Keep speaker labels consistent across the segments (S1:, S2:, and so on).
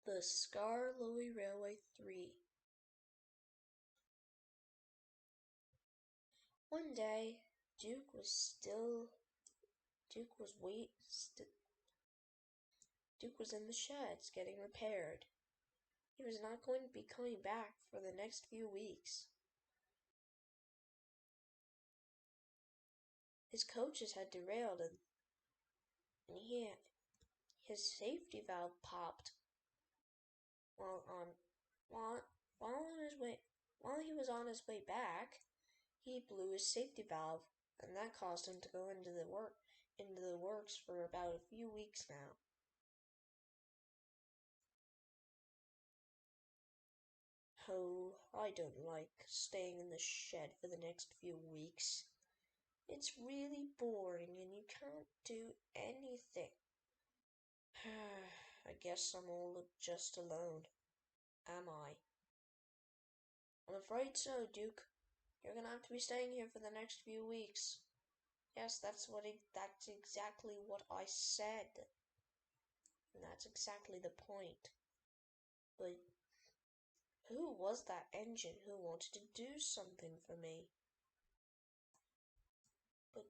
S1: The Skarloey Railway 3. One day, Duke was still. Duke was wait. Duke was in the sheds getting repaired. He was not going to be coming back for the next few weeks. His coaches had derailed and his safety valve popped while he was on his way back. He blew his safety valve, and that caused him to go into the works for about a few weeks now. Oh, I don't like staying in the shed for the next few weeks. It's really boring and you can't do anything. I guess I'm all just alone. Am I? I'm afraid so, Duke. You're gonna have to be staying here for the next few weeks. Yes, that's exactly what I said. And that's exactly the point. But who was that engine who wanted to do something for me? But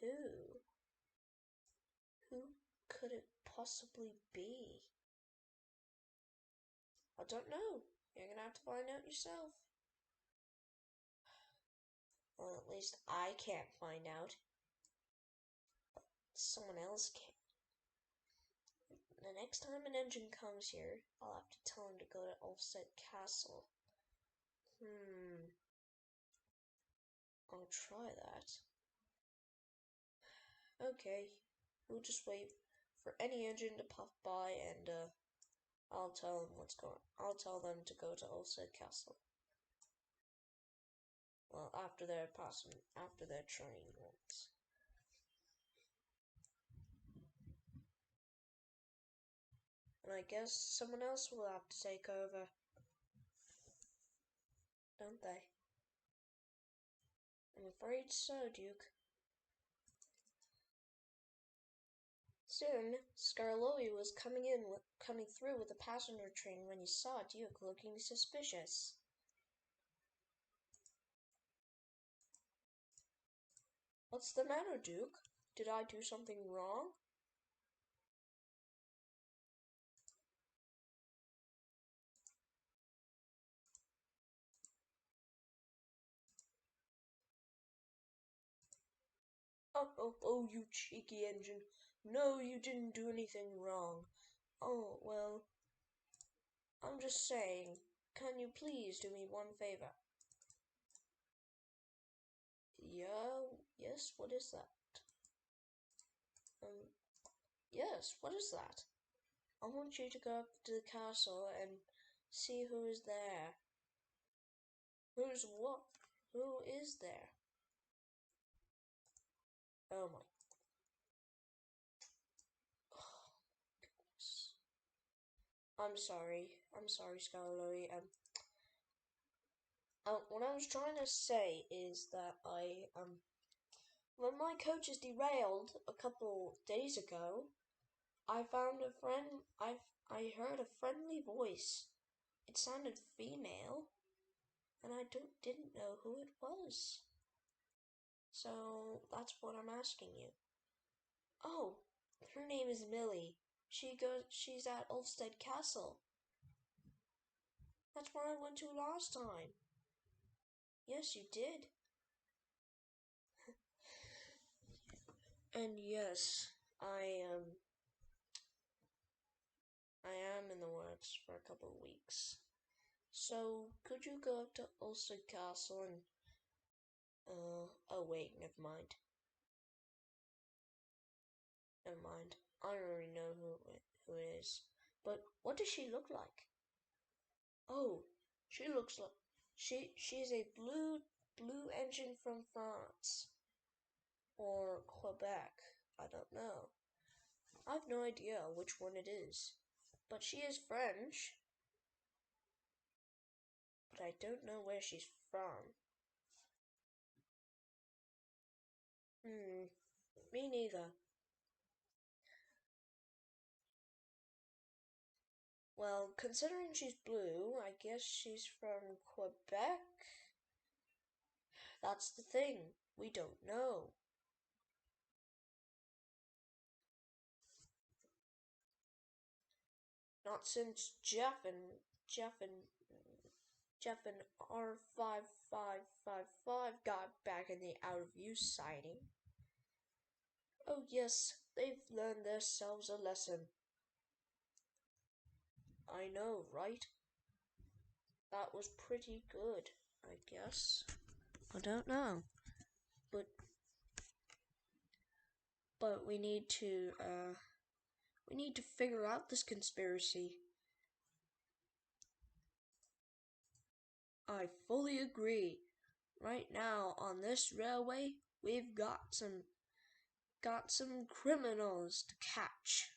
S1: who? Who could it possibly be? I don't know. You're gonna have to find out yourself. Well, at least I can't find out. But someone else can. The next time an engine comes here, I'll have to tell him to go to Ulfstead Castle. I'll try that. Okay, we'll just wait for any engine to pop by and I'll tell them to go to Ulfstead Castle. Well, after their train runs. And I guess someone else will have to take over, don't they? I'm afraid so, Duke. Soon, Skarloey was coming through with a passenger train when he saw Duke looking suspicious. What's the matter, Duke? Did I do something wrong? Oh, you cheeky engine. No, you didn't do anything wrong. Oh, well, I'm just saying, can you please do me one favor? Yes, what is that? Yes, what is that? I want you to go up to the castle and see who is there. Who's what? Who is there? Oh my. I'm sorry, Skarloey. What I was trying to say is that when my coaches derailed a couple days ago, I found a friend. I heard a friendly voice. It sounded female, and I didn't know who it was. So that's what I'm asking you. Oh, her name is Millie. She's at Ulfstead Castle. That's where I went to last time. Yes, you did. And yes, I am in the works for a couple of weeks. So could you go up to Ulfstead Castle and oh wait, never mind. Never mind. I already know who it is. But what does she look like? Oh, she looks like she's a blue engine from France or Quebec. I don't know. I have no idea which one it is. But she is French. But I don't know where she's from. Me neither. Well, considering she's blue, I guess she's from Quebec. That's the thing. We don't know. Not since Jeff and R5555 got back in the out of use sighting. Oh yes, they've learned themselves a lesson. I know, right? That was pretty good, I guess. I don't know. But we need to figure out this conspiracy. I fully agree. Right now on this railway, we've got some criminals to catch.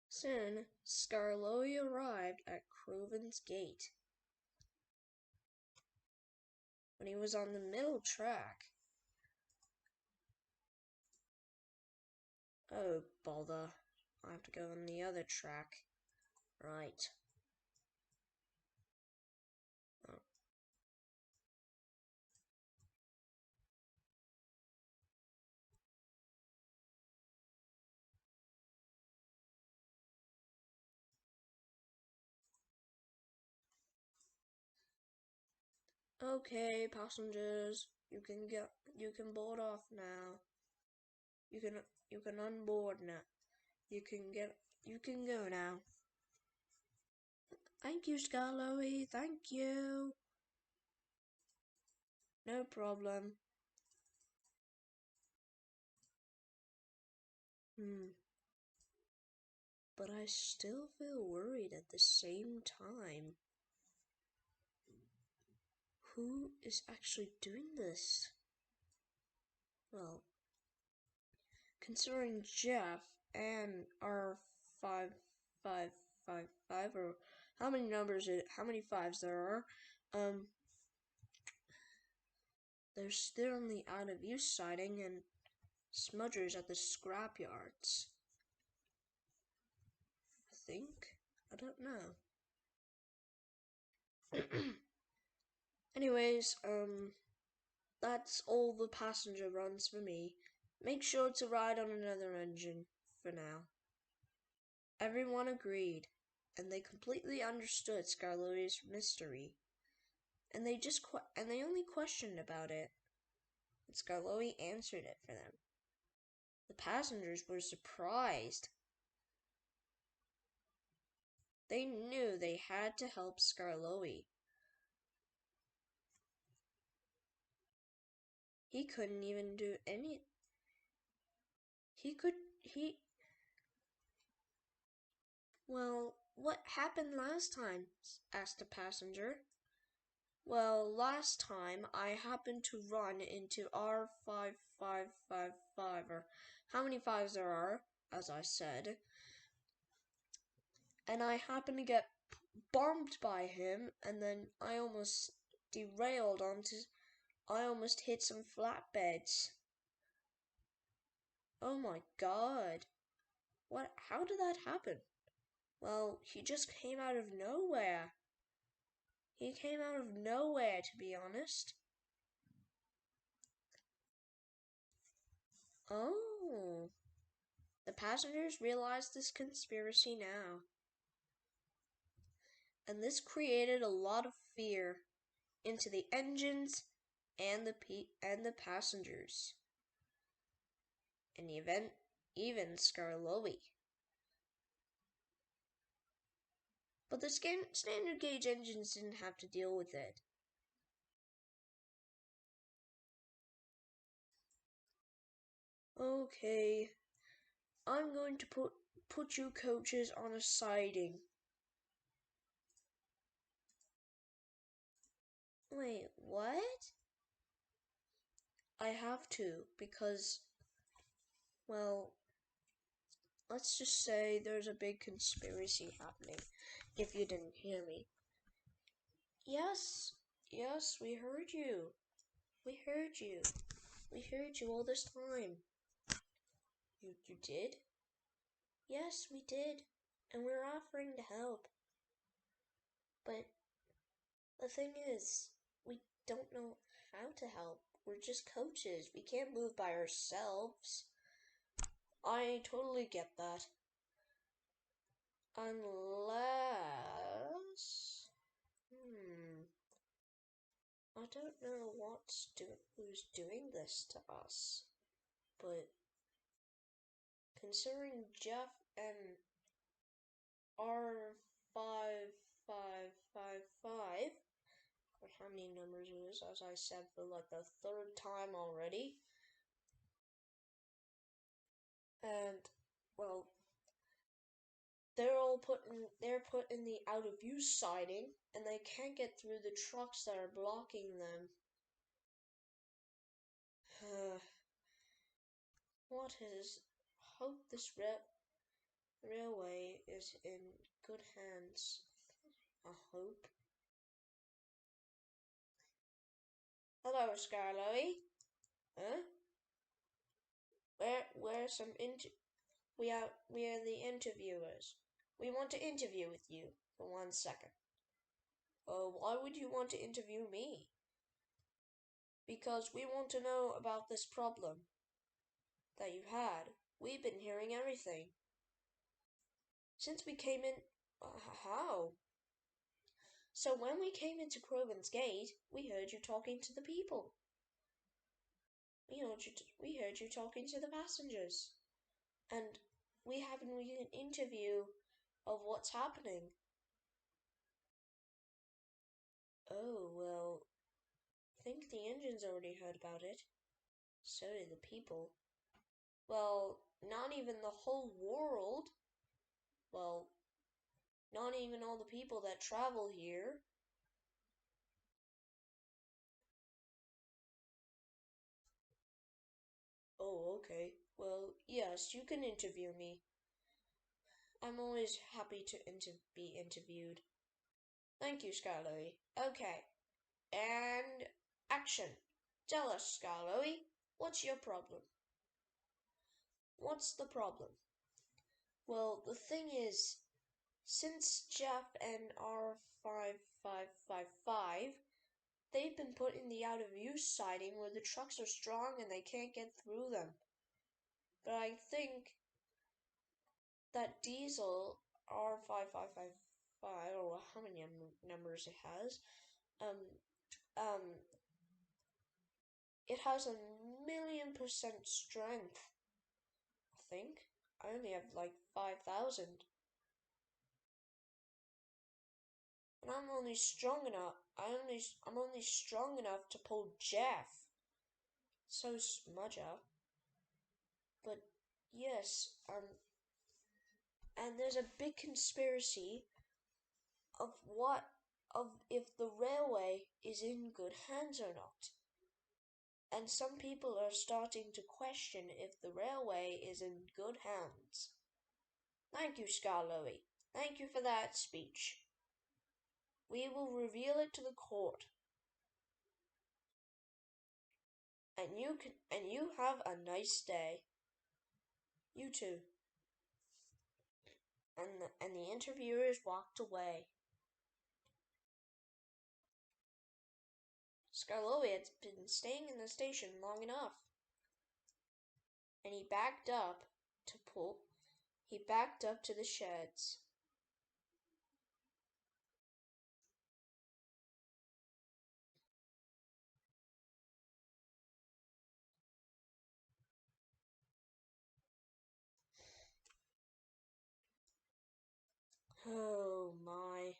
S1: Soon, Skarloey arrived at Croven's gate. When he was on the middle track. Oh, bother. I have to go on the other track. Right. Oh. Okay, passengers, you can board off now. You can unboard now. You can go now. Thank you, Skarloey. Thank you. No problem. But I still feel worried at the same time. Who is actually doing this? Well, considering Jeff and our 5555 or how many fives there are, there's still on the out of use siding and smudgers at the scrap yards. I think. I don't know. Anyways, that's all the passenger runs for me. Make sure to ride on another engine for now. Everyone agreed, and they completely understood Skarloey's mystery. And they only questioned about it. And Skarloey answered it for them. The passengers were surprised. They knew they had to help Skarloey. He couldn't even do any. Well, what happened last time? Asked a passenger. Well, last time I happened to run into R5555, or how many fives there are, as I said, and I happened to get bumped by him, and then I almost I almost hit some flatbeds. Oh my god. How did that happen? Well, he just came out of nowhere. He came out of nowhere, to be honest. Oh. The passengers realize this conspiracy now. And this created a lot of fear into the engines and the passengers. And even Skarloey. But the standard gauge engines didn't have to deal with it. Okay, I'm going to put you coaches on a siding. Wait, what? I have to because, well, let's just say there's a big conspiracy happening, if you didn't hear me. Yes, we heard you. We heard you. We heard you all this time. You did? Yes, we did, and we're offering to help. But the thing is, we don't know how to help. We're just coaches. We can't move by ourselves. I totally get that. Unless... I don't know who's doing this to us. But considering Jeff and R5555, or how many numbers it is, as I said for like the third time already. And, well, they're put in the out of use siding, and they can't get through the trucks that are blocking them. What is... Hope this railway is in good hands. I hope. Hello, Skarloey. Huh? We're some we are the interviewers. We want to interview with you for 1 second. Why would you want to interview me? Because we want to know about this problem that you had. We've been hearing everything. Since we came in... how? So when we came into Crovan's Gate, we heard you talking to the people. We heard you talking to the passengers. And we have an interview of what's happening. Oh, well, I think the engine's already heard about it. So did the people. Well, not even the whole world. Well, not even all the people that travel here. Oh, okay. Well, yes, you can interview me. I'm always happy to be interviewed. Thank you, Skarloey. Okay, and action. Tell us, Skarloey, what's your problem? What's the problem? Well, the thing is, since Jeff and R5555, they've been put in the out of use siding where the trucks are strong and they can't get through them. But I think that Diesel R5555, or how many numbers it has, it has 1,000,000% strength. I think I only have like 5,000, and I'm only strong enough. I'm only strong enough to pull Jeff. So Smudger. But yes, and there's a big conspiracy of if the railway is in good hands or not. And some people are starting to question if the railway is in good hands. Thank you, Skarloey. Thank you for that speech. We will reveal it to the court. And you have a nice day. You too. And the interviewers walked away. Skarloey had been staying in the station long enough. And he backed up to the sheds. Oh my.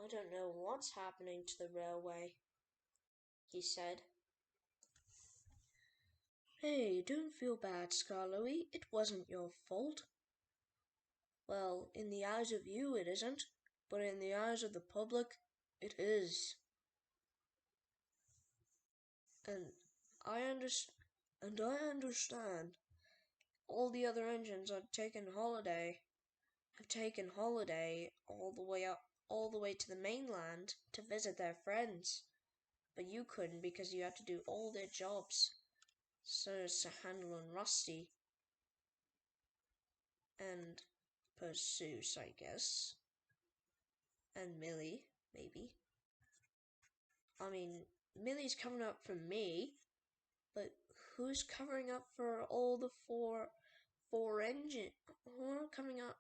S1: I don't know what's happening to the railway, he said. Hey, don't feel bad, Skarloey. It wasn't your fault. Well, in the eyes of you it isn't, but in the eyes of the public, it is. And I understand. All the other engines have taken holiday all the way to the mainland to visit their friends. But you couldn't because you had to do all their jobs, so as to handle on Rusty. and Pursuit, I guess. And Millie, maybe. I mean, Millie's covering up for me, but who's covering up for all the four engine? Who are covering up?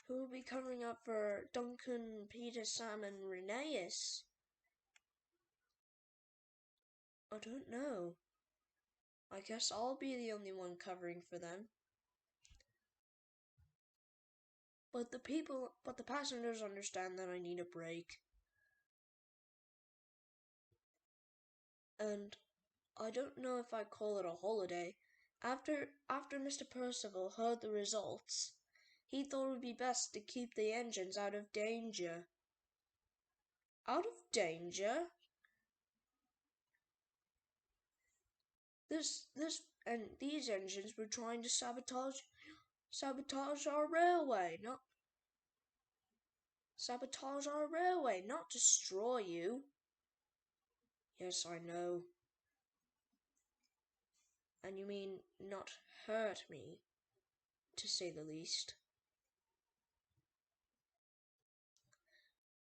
S1: Who will be covering up for Duncan, Peter, Sam, and Rheneas? I don't know. I guess I'll be the only one covering for them. But the passengers understand that I need a break. And I don't know if I call it a holiday. After Mr. Percival heard the results, he thought it would be best to keep the engines out of danger. Out of danger? These engines were trying to sabotage our railway, not destroy you. Yes, I know. And you mean not hurt me, to say the least.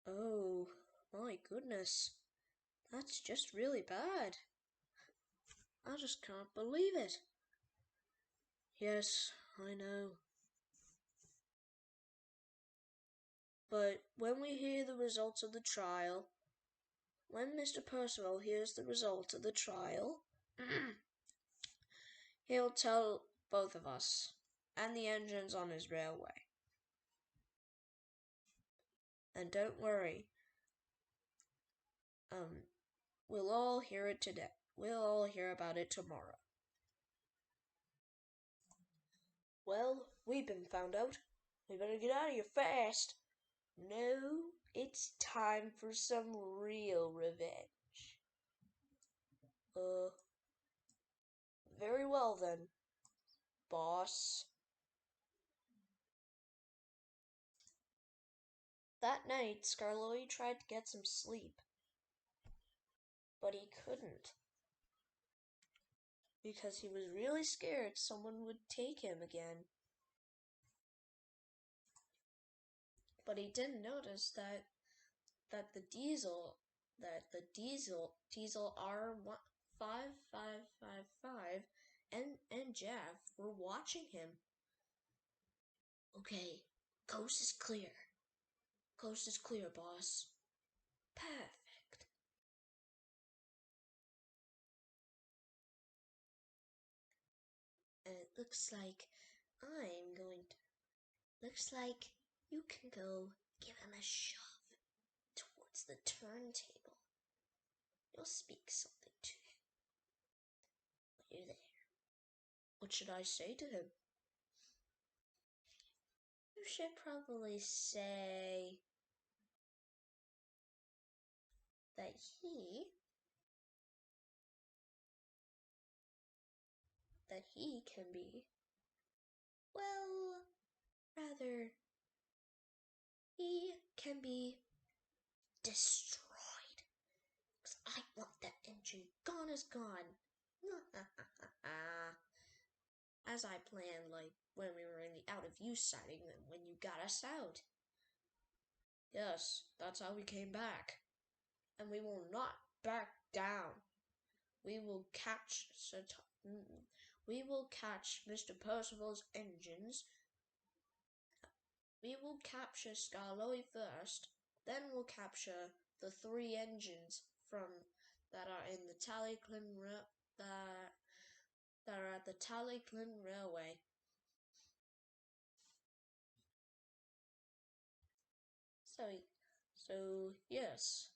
S1: Oh, my goodness. That's just really bad. I just can't believe it. Yes, I know. But when we hear the results of the trial, when Mr. Percival hears the results of the trial, he'll tell both of us and the engines on his railway. And don't worry, we'll all hear it today. We'll all hear about it tomorrow. Well, we've been found out. We better get out of here fast. No, it's time for some real revenge. Very well then, boss. That night, Skarloey tried to get some sleep, but he couldn't. Because he was really scared someone would take him again. But he didn't notice that the diesel R5555 and Jeff were watching him. Okay, coast is clear. Coast is clear, boss. Perfect. And it looks like you can go give him a shove towards the turntable. You'll speak something to him. You're there. What should I say to him? You should probably say that he can be, well, rather, he can be destroyed. Because I want that engine gone as gone. As I planned, like when we were in the out of use sighting and when you got us out. Yes, that's how we came back. And we will not back down. We will catch Mr. Percival's engines. We will capture Skarloey first, then we'll capture the 3 engines that are in the that are at the Tallyclin Railway. So yes,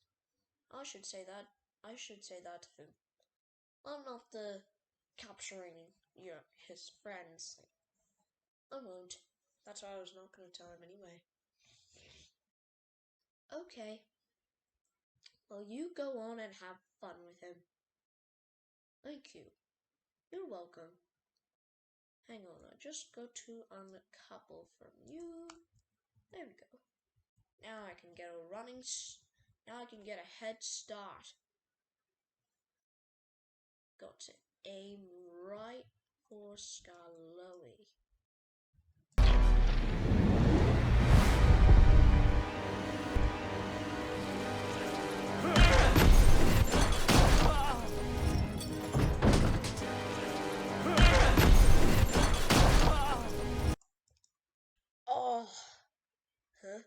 S1: I should say that to him. I'm not the capturing his friends thing. I won't. That's why I was not going to tell him anyway. Okay. Well, you go on and have fun with him. Thank you. You're welcome. Hang on, I'll just go to uncouple from you. There we go. Now I can get a head start. Got to aim right for Skarloey. Oh, huh?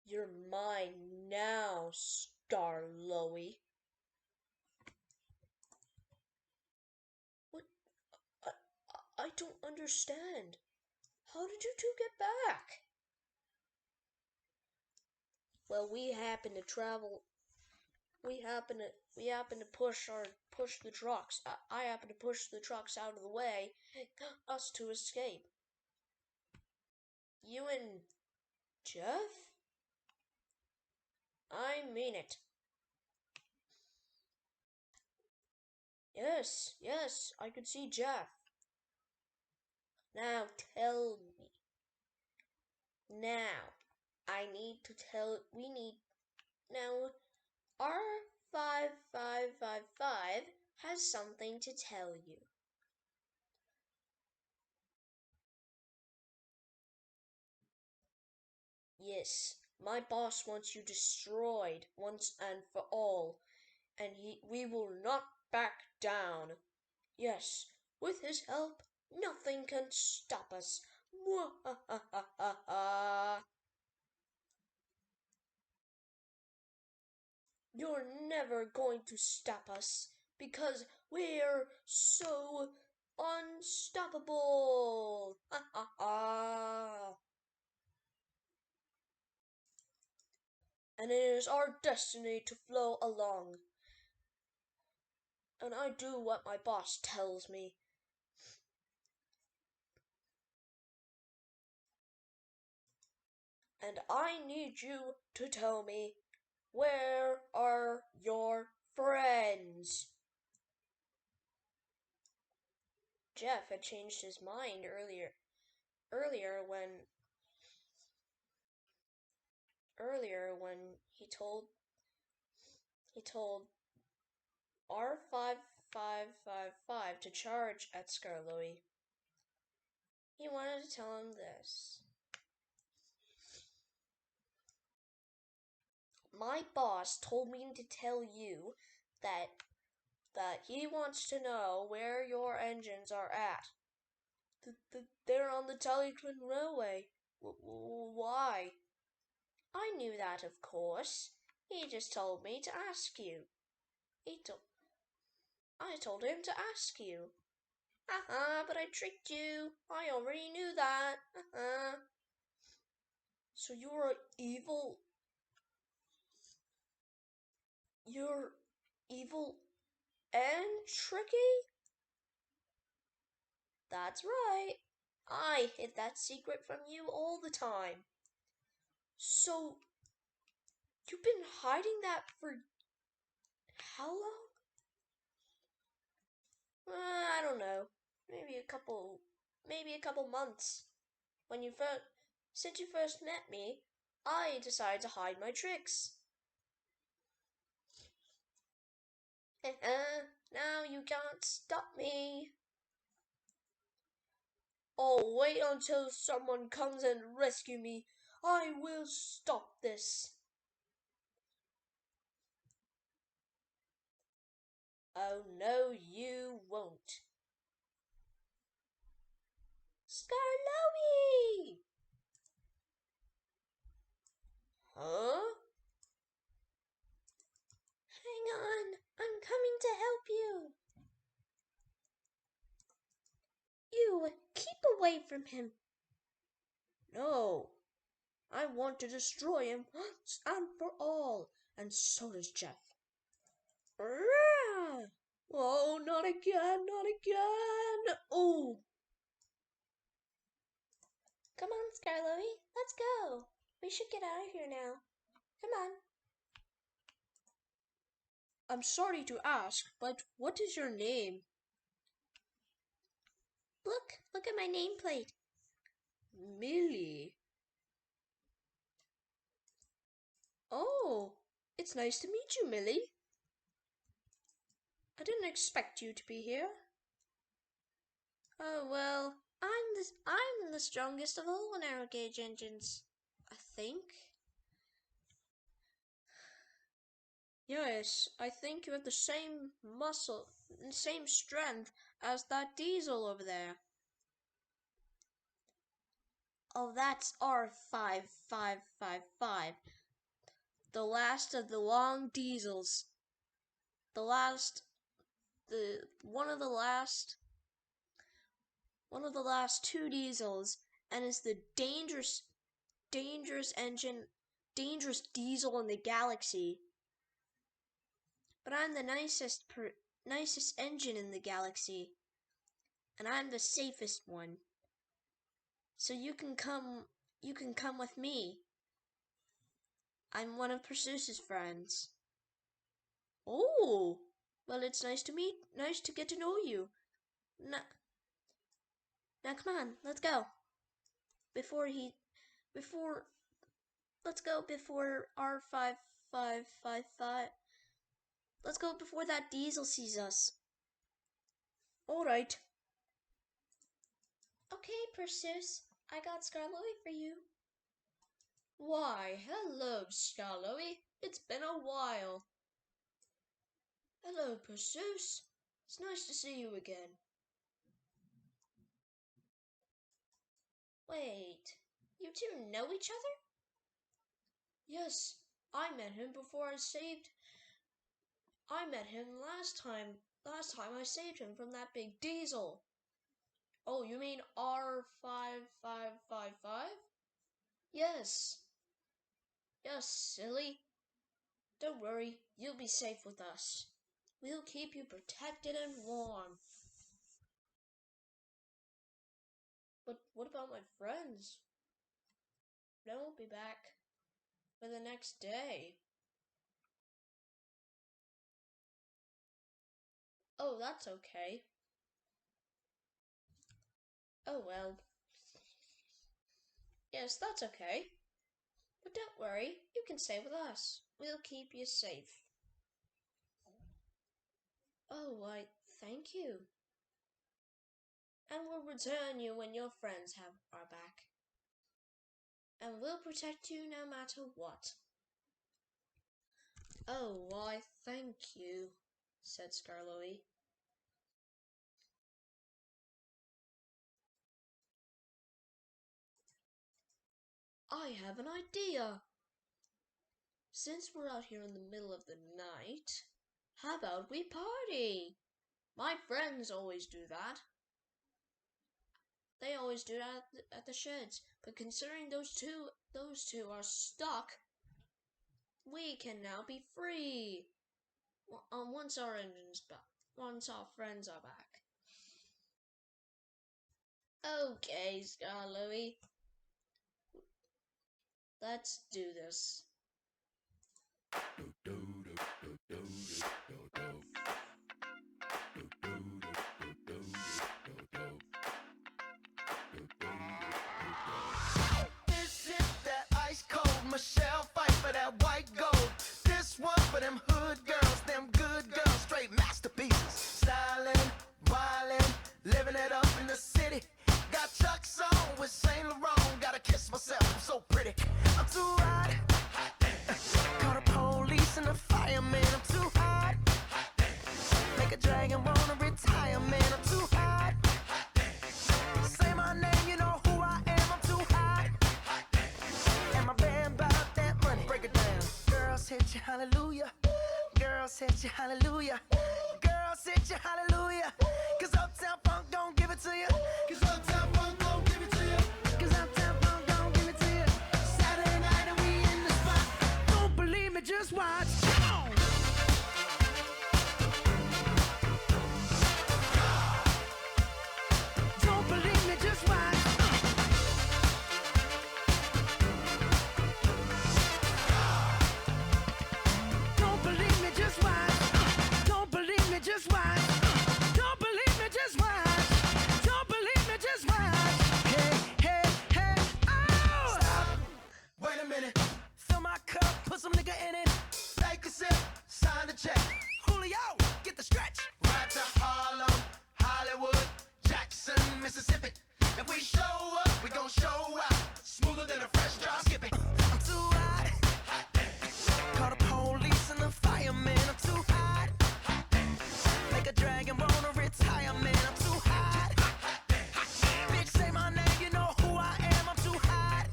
S1: You're mine now, Skarloey. What? I, I don't understand. How did you two get back? Well, we happen to travel. We happen to push the trucks. I happen to push the trucks out of the way, us to escape. You and Jeff? I mean it. Yes, I could see Jeff. Now tell me. Now, we need, now, R5555 has something to tell you. Yes, my boss wants you destroyed once and for all, and we will not back down. Yes, with his help, nothing can stop us. You're never going to stop us because we're so unstoppable. And it is our destiny to flow along. And I do what my boss tells me. And I need you to tell me, where are your friends? Jeff had changed his mind earlier when he told R5555 to charge at Skarloey. He wanted to tell him this. My boss told me to tell you that he wants to know where your engines are at. They're on the Telequin Railway. Why? I knew that, of course. He just told me to ask you. I told him to ask you. Haha, but I tricked you. I already knew that. Haha. So you're evil and tricky? That's right. I hid that secret from you all the time. So, you've been hiding that for how long? I don't know. Maybe a couple months. Since you first met me, I decided to hide my tricks. Now you can't stop me. Oh, wait until someone comes and rescue me. I will stop this. Oh, no, you won't. Skarloey! Huh? Hang on, I'm coming to help you. You, keep away from him. No, I want to destroy him once and for all, and so does Jeff. Rah! Oh, not again, not again. Oh. Come on, Skarloey, let's go. We should get out of here now. Come on. I'm sorry to ask, but what is your name? Look at my nameplate. Millie. Oh, it's nice to meet you, Millie. I didn't expect you to be here. Oh well, I'm the strongest of all narrow gauge engines, I think. Yes, I think you have the same muscle, same strength as that diesel over there. Oh, that's R5555, the last of the long diesels. The last, the one of the last two diesels, and is the dangerous engine, dangerous diesel in the galaxy. But I'm the nicest engine in the galaxy, and I'm the safest one. So you can come with me. I'm one of Perseus's friends. Oh, well, it's nice to get to know you. Now, come on, let's go. Before, let's go before R5555. Let's go before that diesel sees us. All right. Okay, Perseus, I got Skarloey for you. Why, hello, Skarloey. It's been a while. Hello, Perseus. It's nice to see you again. Wait, you two know each other? Yes, I met him last time I saved him from that big diesel. Oh, you mean R5555? Yes. Yes, silly. Don't worry, you'll be safe with us. We'll keep you protected and warm. But what about my friends? They won't be back for the next day. Oh, that's okay. Oh well. Yes, that's okay. But don't worry, you can stay with us. We'll keep you safe. Oh, why, thank you. And we'll return you when your friends are back. And we'll protect you no matter what. Oh, why, thank you, said Skarloey. I have an idea. Since we're out here in the middle of the night, how about we party? My friends always do that. They always do that at the sheds. But considering those two are stuck, we can now be free. Once our engines back, once our friends are back. Okay, Skarloey, let's do this.
S2: This is that ice cold Michelle fight for that white gold. This one for them hood girls, them good girls, straight masterpieces. Styling, wildin', living it up in the city. Got Chuck's on with Saint Laurent. Gotta kiss myself, I'm so pretty. I'm too hot. Call the police and the fireman. I'm too hot. Make a dragon wanna retire, man. I'm too hot. Say my name, you know who I am. I'm too hot. And my band bought that money. Break it down. Girls hit you, hallelujah. Girls hit you, hallelujah. Girls hit you, hallelujah. Cause Uptown Funk don't give it to you. Cause Uptown Funk don't give it to you. Cause Uptown Funk don't give it to you. Saturday night and we in the spot. Don't believe me, just watch. Come on. Don't believe me, just watch. Don't believe me, just watch. Don't believe me, just watch. Don't believe me, just watch. Don't believe me, just watch. Hey, hey, hey, oh! Stop. Wait a minute. Fill my cup, put some nigga in it. Take a sip, sign the check. Julio, get the stretch. Right to Harlem, Hollywood, Jackson, Mississippi. If we show up, we gon' show out. Smoother than a fresh drop skipping. I'm too hot. Call the police and the fireman. I'm too hot. Make a dragon wanna retire, man. I'm too hot. Bitch, say my name, you know who I am. I'm too hot.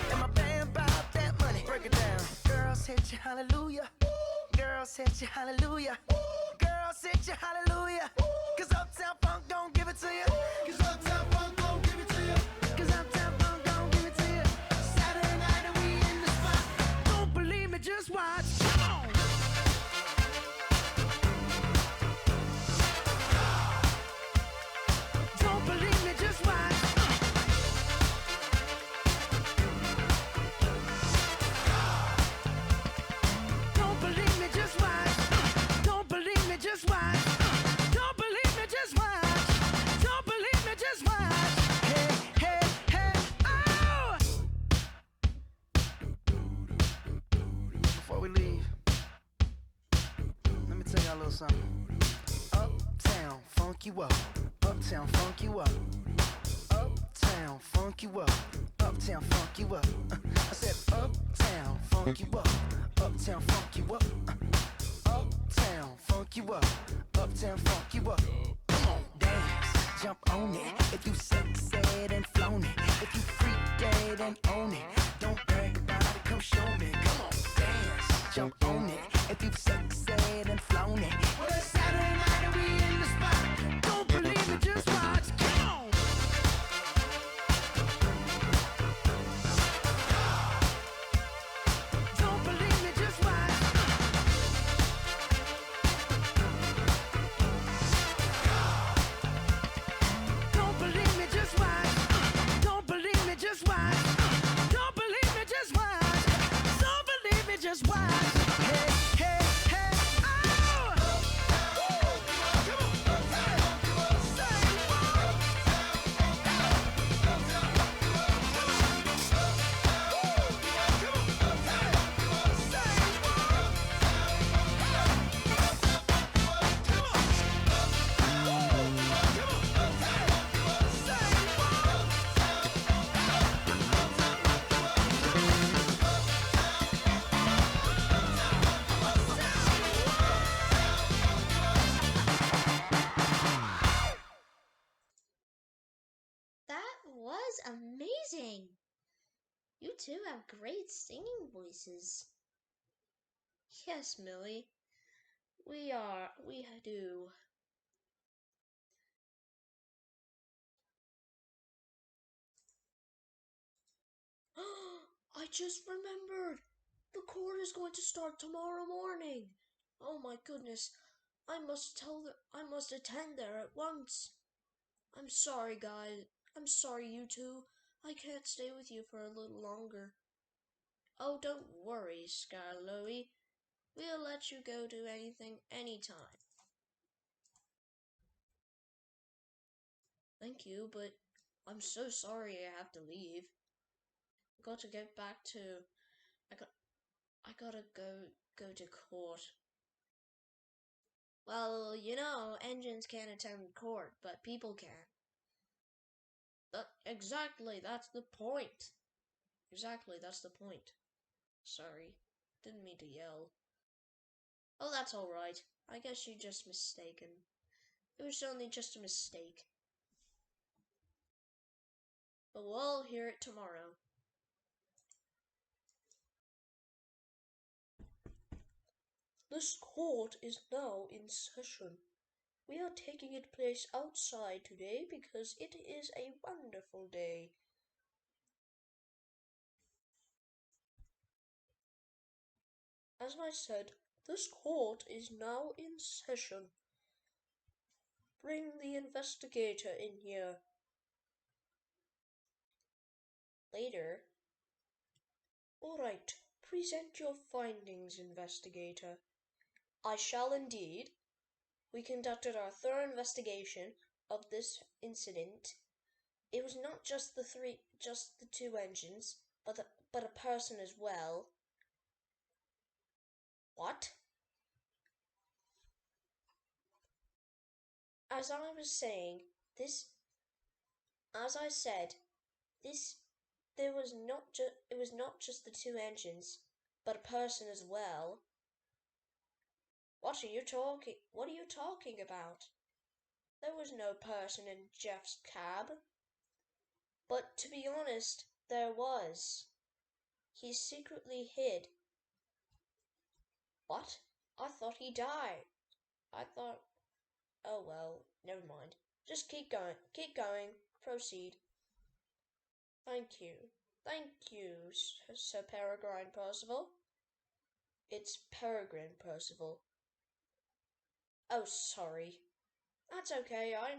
S2: And my band bout that money. Break it down. Girls hit you, hallelujah. Girls hit you, hallelujah. Girls hit you, hallelujah. Cause Uptown Funk don't give it to you. Cause Uptown Funk don't give it to you. Cause Uptown Funk don't give it to you. Saturday night and we in the spot. Don't believe me, just watch. Come on. Don't believe me, just watch. Don't believe me, just watch. Don't believe me, just watch. Don't believe me, just watch. Don't believe me, just watch. Hey, hey, hey, oh! Before we leave, let me tell y'all a little something. Uptown, funk you up. Uptown, funk you up. Uptown, funk you up. Uptown, funk you up. I said uptown, funk you up. Uptown, funk you up. Uptown, funk you up. Uptown, funk you up. Come on, dance, jump on it. If you sexed and flown it. If you freak dead and own it. Don't brag about it, come show me. Come on, dance, jump on it. If you've sexed and flown it. Well, it's Saturday night and we in the spot. Don't believe it, just watch. Come on. Don't believe me, just watch. Don't believe me, just watch. Don't believe me, just watch. Don't believe me, just watch. Don't believe me, just watch. Hey, hey, hey, oh!
S1: That was amazing. You two have great singing voices. Yes, Millie. We do. I just remembered. The court is going to start tomorrow morning. Oh my goodness. I must attend there at once. I'm sorry, guys. I'm sorry, you two. I can't stay with you for a little longer. Oh, don't worry, Skarloey. We'll let you go do anything anytime. Thank you, but I'm so sorry I have to leave. I got to get back to I got I gotta go to court. Well, you know, engines can't attend court, but people can. Exactly, that's the point. Exactly, that's the point. Sorry, didn't mean to yell. Oh, that's alright. I guess you're just mistaken. It was only just a mistake. But we'll all hear it tomorrow. This court is now in session. We are taking its place outside today because it is a wonderful day. As I said, this court is now in session. Bring the investigator in here. Later. All right, present your findings, investigator. I shall indeed. We conducted our thorough investigation of this incident. It was not just the two engines, but a person as well. What? as I was saying, this, as I said, this, there was not just, it was not just the two engines, but a person as well. What are you talking about? There was no person in Jeff's cab. But to be honest, there was. He secretly hid. What? I thought he died. I thought, oh well, never mind. Just keep going. Keep going. Proceed. Thank you. Thank you, Sir Peregrine Percival. It's Peregrine Percival. Oh, sorry. That's okay. I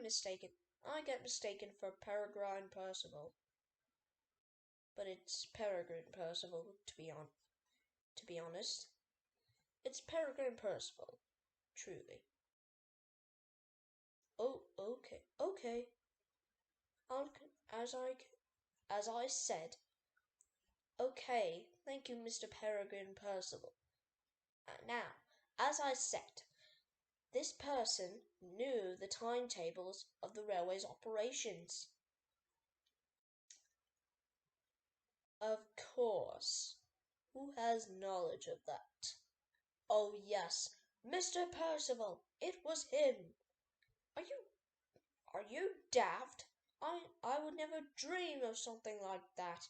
S1: get mistaken for Peregrine Percival. But it's Peregrine Percival, to be honest. It's Peregrine Percival, truly. Oh, okay, okay. I'll, as I said, okay. Thank you, Mr. Peregrine Percival. Now, as I said, this person knew the timetables of the railway's operations. Of course. Who has knowledge of that? Oh yes, Mr. Percival. It was him. Are you Are you daft? I would never dream of something like that.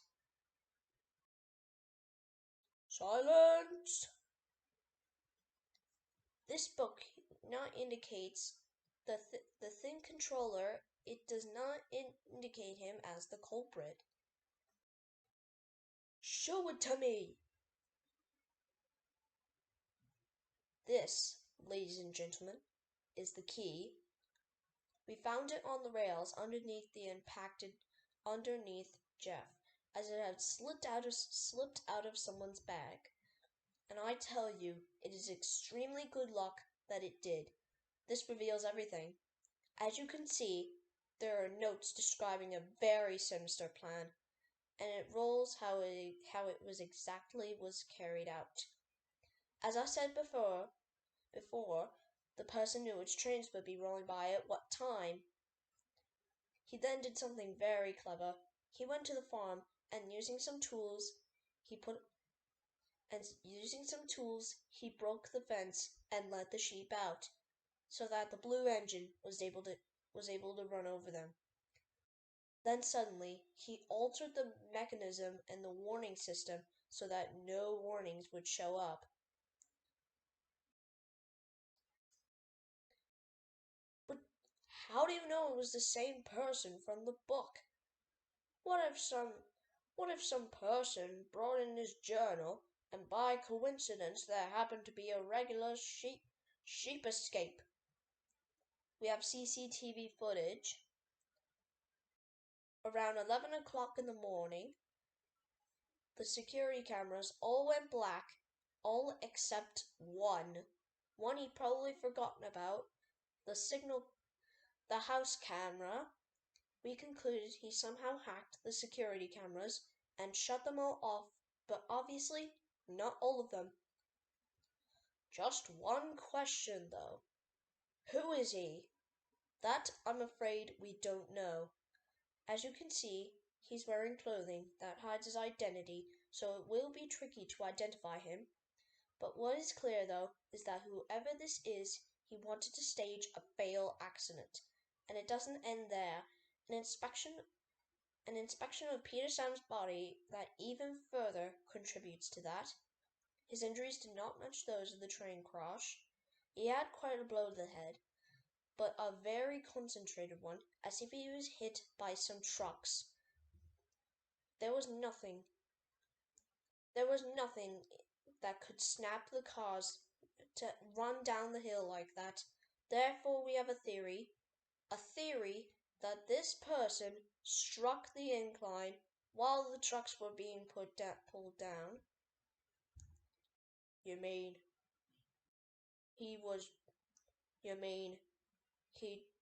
S1: Silence! This book not indicates the thin controller. It does not indicate him as the culprit. Show it to me! This, ladies and gentlemen, is the key. We found it on the rails underneath Jeff, as it had slipped out of someone's bag. And I tell you, it is extremely good luck that it did. This reveals everything. As you can see, there are notes describing a very sinister plan, and it rolls how it was carried out. As I said before, the person knew which trains would be rolling by at what time. He then did something very clever. He went to the farm and using some tools, he broke the fence and let the sheep out, so that the blue engine was able to run over them. Then suddenly he altered the mechanism and the warning system so that no warnings would show up. But how do you know it was the same person from the book? What if some person brought in his journal and by coincidence there happened to be a regular sheep escape? We have CCTV footage. Around 11 o'clock in the morning, the security cameras all went black, all except one. One he'd probably forgotten about, the house camera. We concluded he somehow hacked the security cameras and shut them all off, but obviously not all of them. Just one question though. Who is he? That, I'm afraid, we don't know. As you can see, he's wearing clothing that hides his identity, so it will be tricky to identify him. But what is clear, though, is that whoever this is, he wanted to stage a fatal accident. And it doesn't end there. An inspection of Peter Sam's body that even further contributes to that. His injuries did not match those of the train crash. He had quite a blow to the head, but a very concentrated one, as if he was hit by some trucks. There was nothing that could snap the cars to run down the hill like that. Therefore, we have a theory that this person struck the incline while the trucks were being pulled down. You mean he was? You mean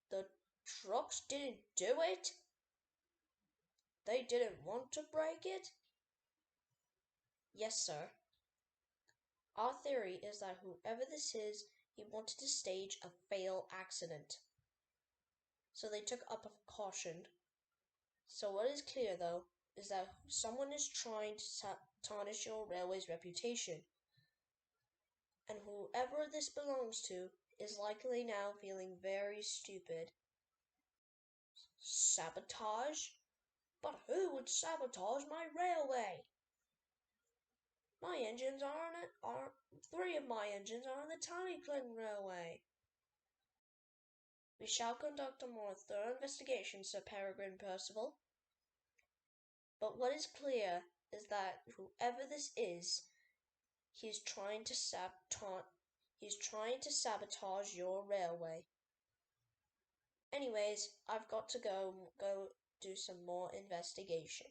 S1: the trucks didn't do it? They didn't want to break it? Yes, sir. Our theory is that whoever this is, he wanted to stage a fatal accident. so they took up a caution. So what is clear, though, is that someone is trying to tarnish your railway's reputation, and whoever this belongs to is likely now feeling very stupid. Sabotage? But who would sabotage my railway? My engines three of my engines are on the Tallyclin Railway. We shall conduct a more thorough investigation, Sir Peregrine Percival. But what is clear is that whoever this is, he's trying to sabotage your railway. Anyways, I've got to go do some more investigation.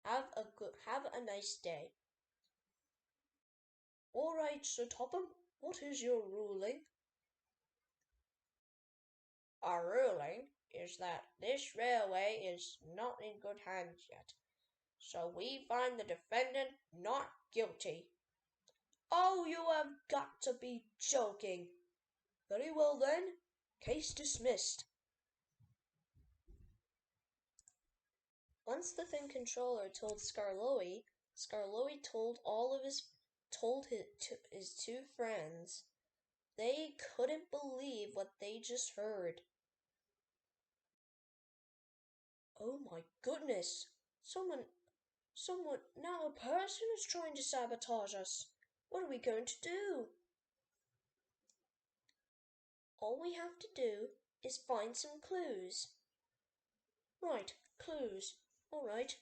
S1: Have a nice day. All right, Sir Topham, what is your ruling? Our ruling is that this railway is not in good hands yet, so we find the defendant not guilty. Oh, you have got to be joking. Very well then, case dismissed. Once the Thin Controller told Skarloey, Skarloey told his two friends. They couldn't believe what they just heard. Oh my goodness! Someone, now a person is trying to sabotage us. What are we going to do? All we have to do is find some clues. Right, clues. All right.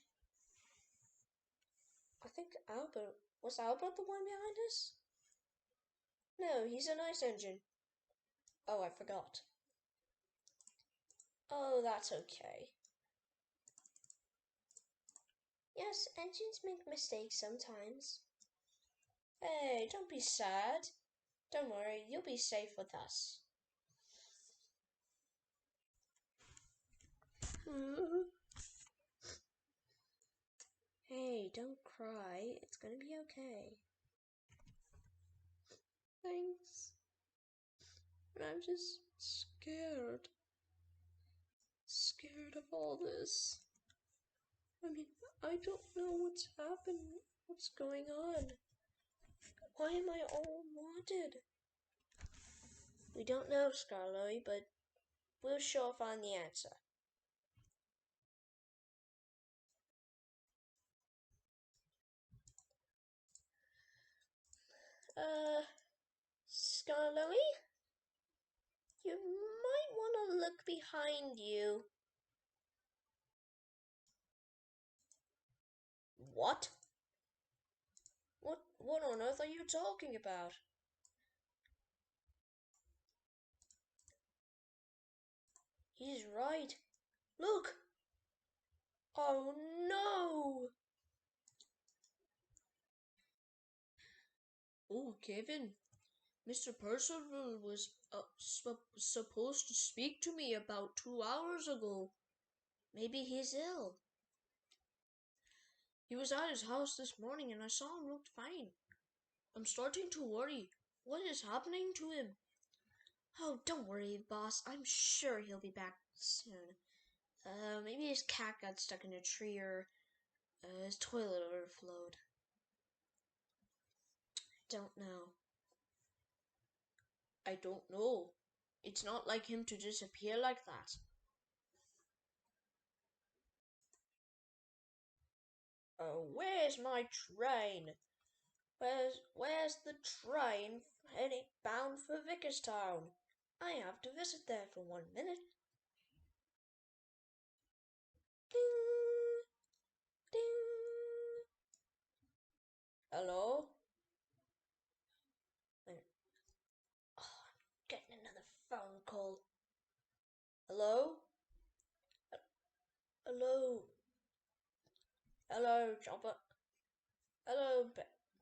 S1: I think was Albert the one behind us? No, he's a nice engine. Oh, I forgot. Oh, that's okay. Yes, engines make mistakes sometimes. Hey, don't be sad. Don't worry, you'll be safe with us. Hey, don't cry. It's gonna be okay. Thanks. But I'm just scared. Scared of all this. I mean, I don't know what's happening. What's going on? Why am I all wanted? We don't know, Skarloey, but we'll sure find the answer. Skarloey? You might want to look behind you. What? What on earth are you talking about? He's right. Look! Oh no! Oh, Kevin, Mr. Percival was supposed to speak to me about 2 hours ago. Maybe he's ill. He was at his house this morning and I saw him looked fine. I'm starting to worry. What is happening to him? Oh, don't worry, boss. I'm sure he'll be back soon. Maybe his cat got stuck in a tree or his toilet overflowed. Don't know. I don't know. It's not like him to disappear like that. Where's my train? Where's the train heading bound for Vickerstown? I have to visit there for 1 minute. Ding! Ding! Hello? Oh, I'm getting another phone call. Hello? Hello? Hello, Chopper. Hello,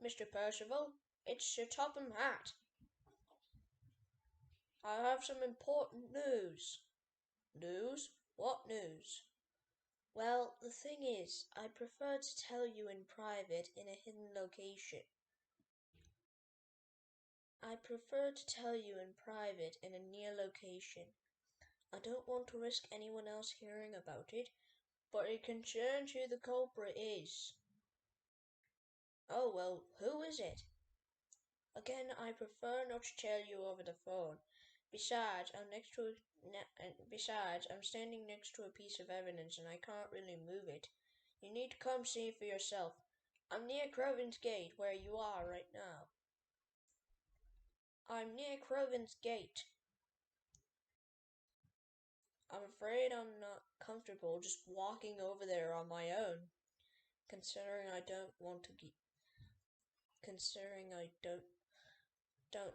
S1: Mr. Percival. It's your Topham Hatt. I have some important news. News? What news? Well, the thing is, I prefer to tell you in private in a hidden location. I prefer to tell you in private in a near location. I don't want to risk anyone else hearing about it, but it concerns who the culprit is. Oh, well, who is it? Again, I prefer not to tell you over the phone. Besides, I'm standing next to a piece of evidence and I can't really move it. You need to come see for yourself. I'm near Croven's Gate, where you are right now. I'm near Croven's Gate. I'm afraid I'm not comfortable just walking over there on my own, considering I don't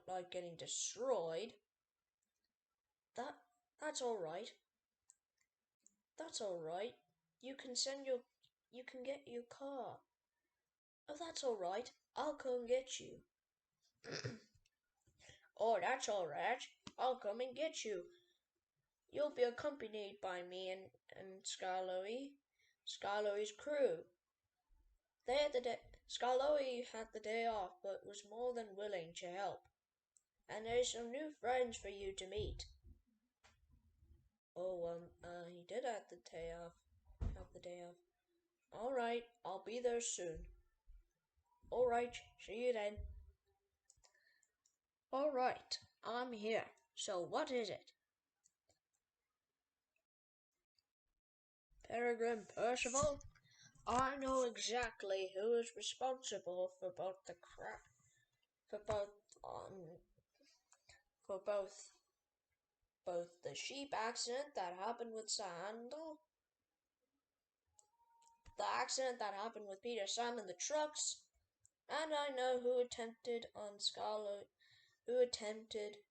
S1: like getting destroyed. That that's all right. That's all right. You can get your car. Oh, that's all right. I'll come get you. Oh, that's all right. I'll come and get you. You'll be accompanied by me and Skarloey's crew. They had the day. Skarloey had the day off, but was more than willing to help. And there's some new friends for you to meet. Oh, he did have the day off. Have the day off. All right, I'll be there soon. All right, see you then. All right, I'm here. So what is it? Peregrine Percival? I know exactly who is responsible for both the crap, for both um, for both the sheep accident that happened with Sandal, the accident that happened with Peter, Sam, and the trucks, and I know who attempted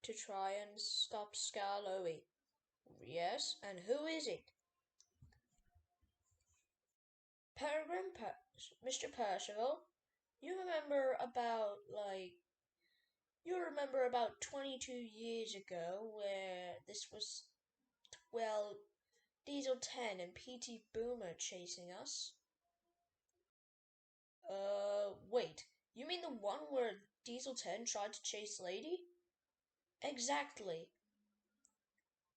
S1: to try and stop Skarloey. Yes, and who is it? Mr. Percival, you remember about, 22 years ago where this was, well, Diesel 10 and PT Boomer chasing us? Wait, you mean the one where Diesel 10 tried to chase Lady? Exactly.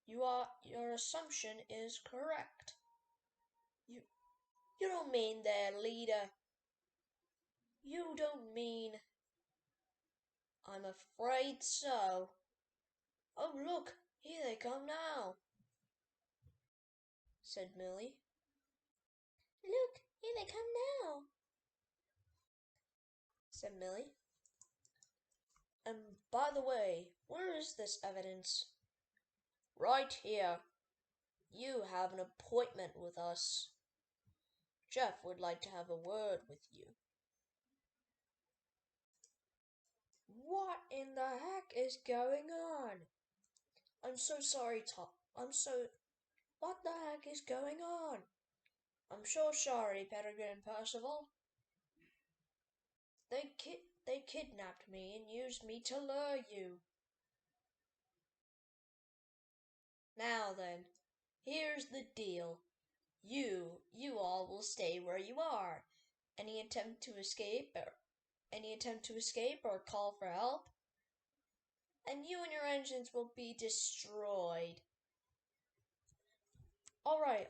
S1: Your assumption is correct. You, you don't mean their leader. You don't mean... I'm afraid so. Oh, look, here they come now, said Millie. Look, here they come now, said Millie. And by the way, where is this evidence? Right here. You have an appointment with us. Jeff would like to have a word with you. What in the heck is going on? I'm so sorry, Tom. What the heck is going on? I'm so sorry, Peregrine and Percival. They kidnapped me and used me to lure you. Now then, here's the deal. You all will stay where you are. Any attempt to escape or call for help, and you and your engines will be destroyed. All right,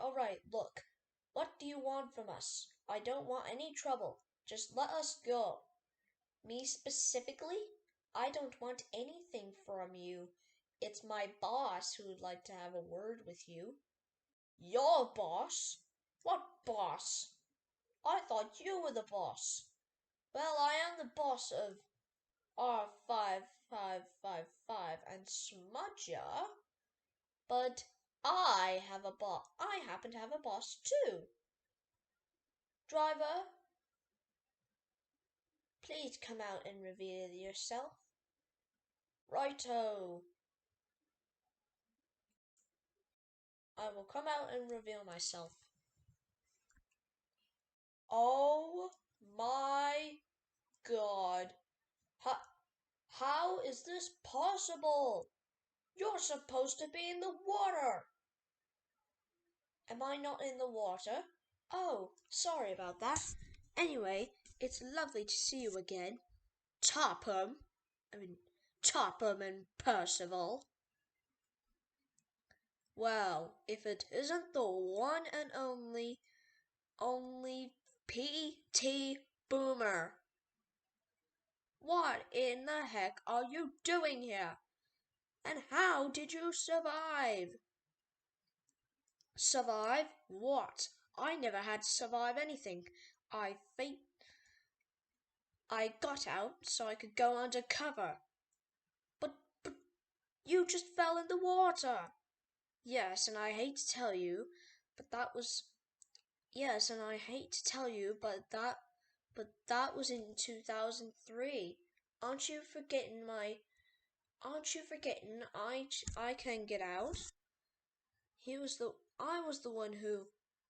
S1: look. What do you want from us? I don't want any trouble. Just let us go. Me specifically? I don't want anything from you. It's my boss who would like to have a word with you. Your boss? What boss? I thought you were the boss. Well, I am the boss of R5555 and Smudger, but I happen to have a boss too. Driver, please come out and reveal yourself. Righto. I will come out and reveal myself. Oh my God. How is this possible? You're supposed to be in the water. Am I not in the water? Oh, sorry about that. Anyway, it's lovely to see you again. Topham and Percival. Well, if it isn't the one and only P.T. Boomer. What in the heck are you doing here? And how did you survive? Survive what? I never had to survive anything. I fa- I got out so I could go undercover. But you just fell in the water. Yes, and I hate to tell you, but that was yes, and I hate to tell you, but that was in 2003. Aren't you forgetting my Aren't you forgetting I can get out? I was the one who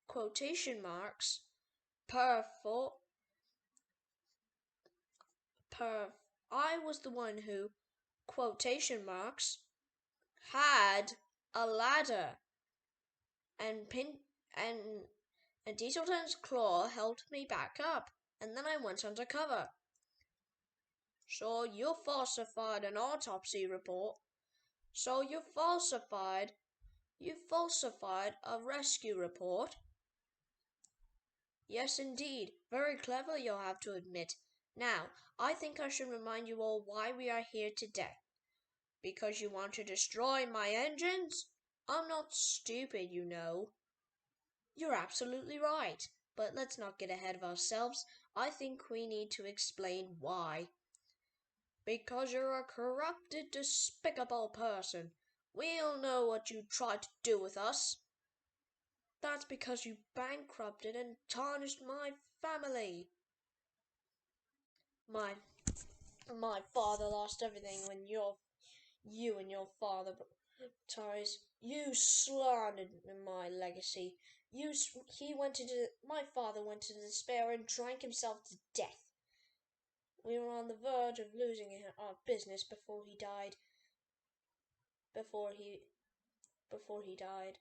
S1: quotation marks per for per I was the one who quotation marks had a ladder and pin and Dieselton's claw held me back up, and then I went undercover. So you falsified an autopsy report. So you falsified a rescue report. Yes, indeed. Very clever, you'll have to admit. Now, I think I should remind you all why we are here today. Because you want to destroy my engines? I'm not stupid, you know. You're absolutely right. But let's not get ahead of ourselves. I think we need to explain why. Because you're a corrupted, despicable person. We all know what you tried to do with us. That's because you bankrupted and tarnished my family. My my father lost everything when you and your father Torres. You slandered my legacy. My father went into despair and drank himself to death. We were on the verge of losing our business before he before he died.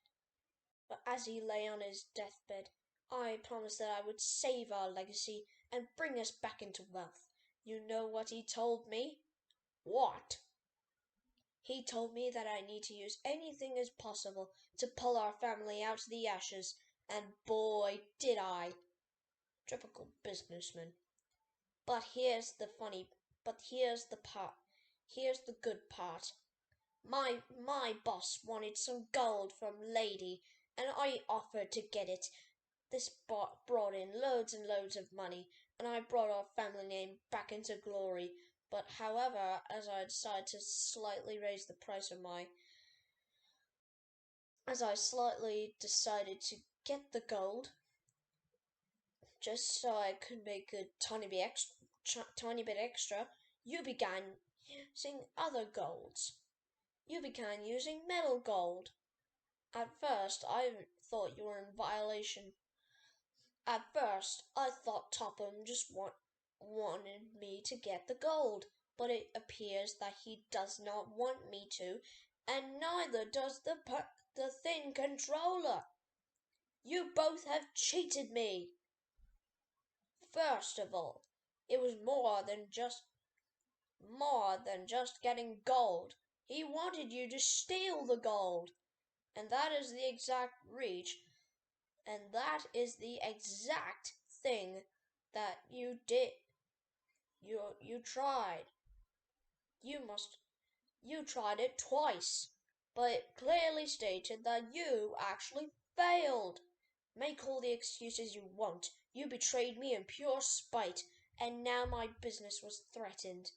S1: But as he lay on his deathbed, I promised that I would save our legacy and bring us back into wealth. You know what he told me? What? He told me that I need to use anything as possible to pull our family out of the ashes, and boy, did I. Typical businessman. But here's the funny, but here's the part, here's the good part. My boss wanted some gold from Lady, and I offered to get it. This brought in loads and loads of money, and I brought our family name back into glory. But however, as I slightly decided to get the gold, just so I could make a tiny bit extra, you began using other golds. You began using metal gold. At first, I thought you were in violation. At first, I thought Topham just wanted me to get the gold, but it appears that he does not want me to, and neither does the thin controller. You both have cheated me. First of all, it was more than just getting gold. He wanted you to steal the gold, and that is the exact reach, and that is the exact thing that you did. You tried. You must you tried it twice, but it clearly stated that you actually failed. Make all the excuses you want. You betrayed me in pure spite, and now my business was threatened.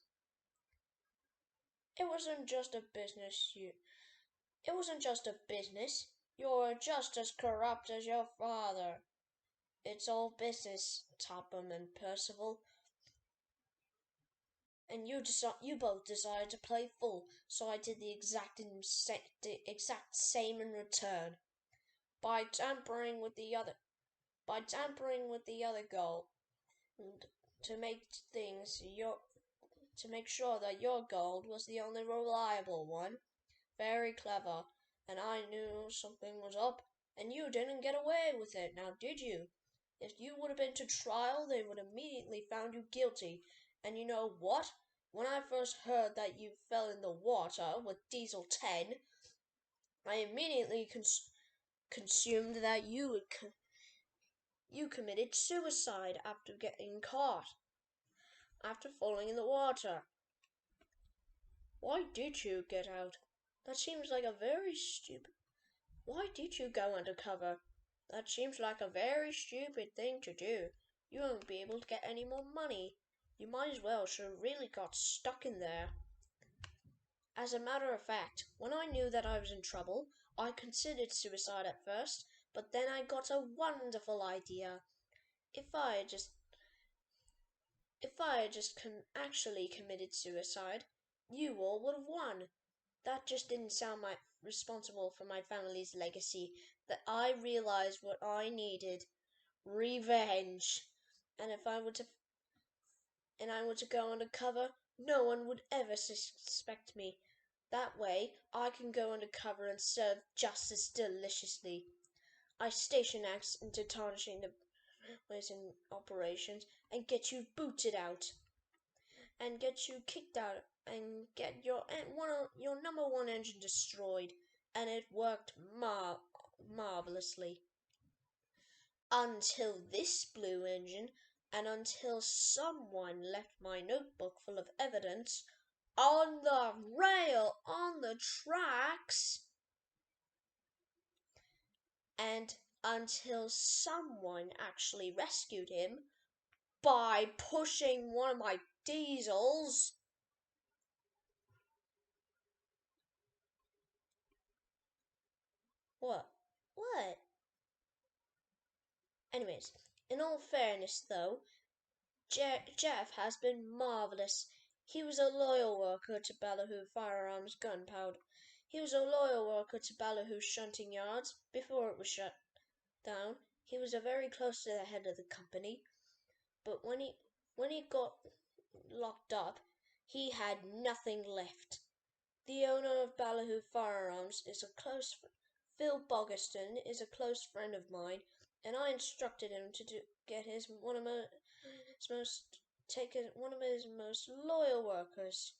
S1: It wasn't just a business, you. It wasn't just a business. You're just as corrupt as your father. It's all business, Topham and Percival. And you both decided to play full, so I did the exact same in return by tampering with the other goal to make things your to make sure that your gold was the only reliable one. Very clever, and I knew something was up, and you didn't get away with it, now did you? If you would have been to trial, they would immediately found you guilty. And you know what? When I first heard that you fell in the water with Diesel 10, I immediately consumed that you committed suicide after getting caught, after falling in the water. Why did you get out? That seems like a very stupid. Why did you go undercover? That seems like a very stupid thing to do. You won't be able to get any more money. You might as well should have really got stuck in there. As a matter of fact, when I knew that I was in trouble, I considered suicide at first, but then I got a wonderful idea. If I had just actually committed suicide, you all would have won. That just didn't sound responsible for my family's legacy. That I realized what I needed: revenge. And if I were to go undercover, no one would ever suspect me. That way, I can go undercover and serve justice deliciously. I station acts into tarnishing the ways in operations and get you booted out and get you kicked out and get your number one engine destroyed. And it worked marvelously until this blue engine, and until someone left my notebook full of evidence on the on the tracks, and until someone actually rescued him by pushing one of my diesels. What? What? Anyways, in all fairness though, Jeff has been marvellous. He was a loyal worker to Ballyhoo Firearms Gunpowder. He was a loyal worker to Ballyhoo Shunting Yards before it was shut down. He was a very close to the head of the company, but when he got locked up, he had nothing left. The owner of Ballyhoo Firearms is a close Phil Bogaston is a close friend of mine, and I instructed him to get one of his most loyal workers.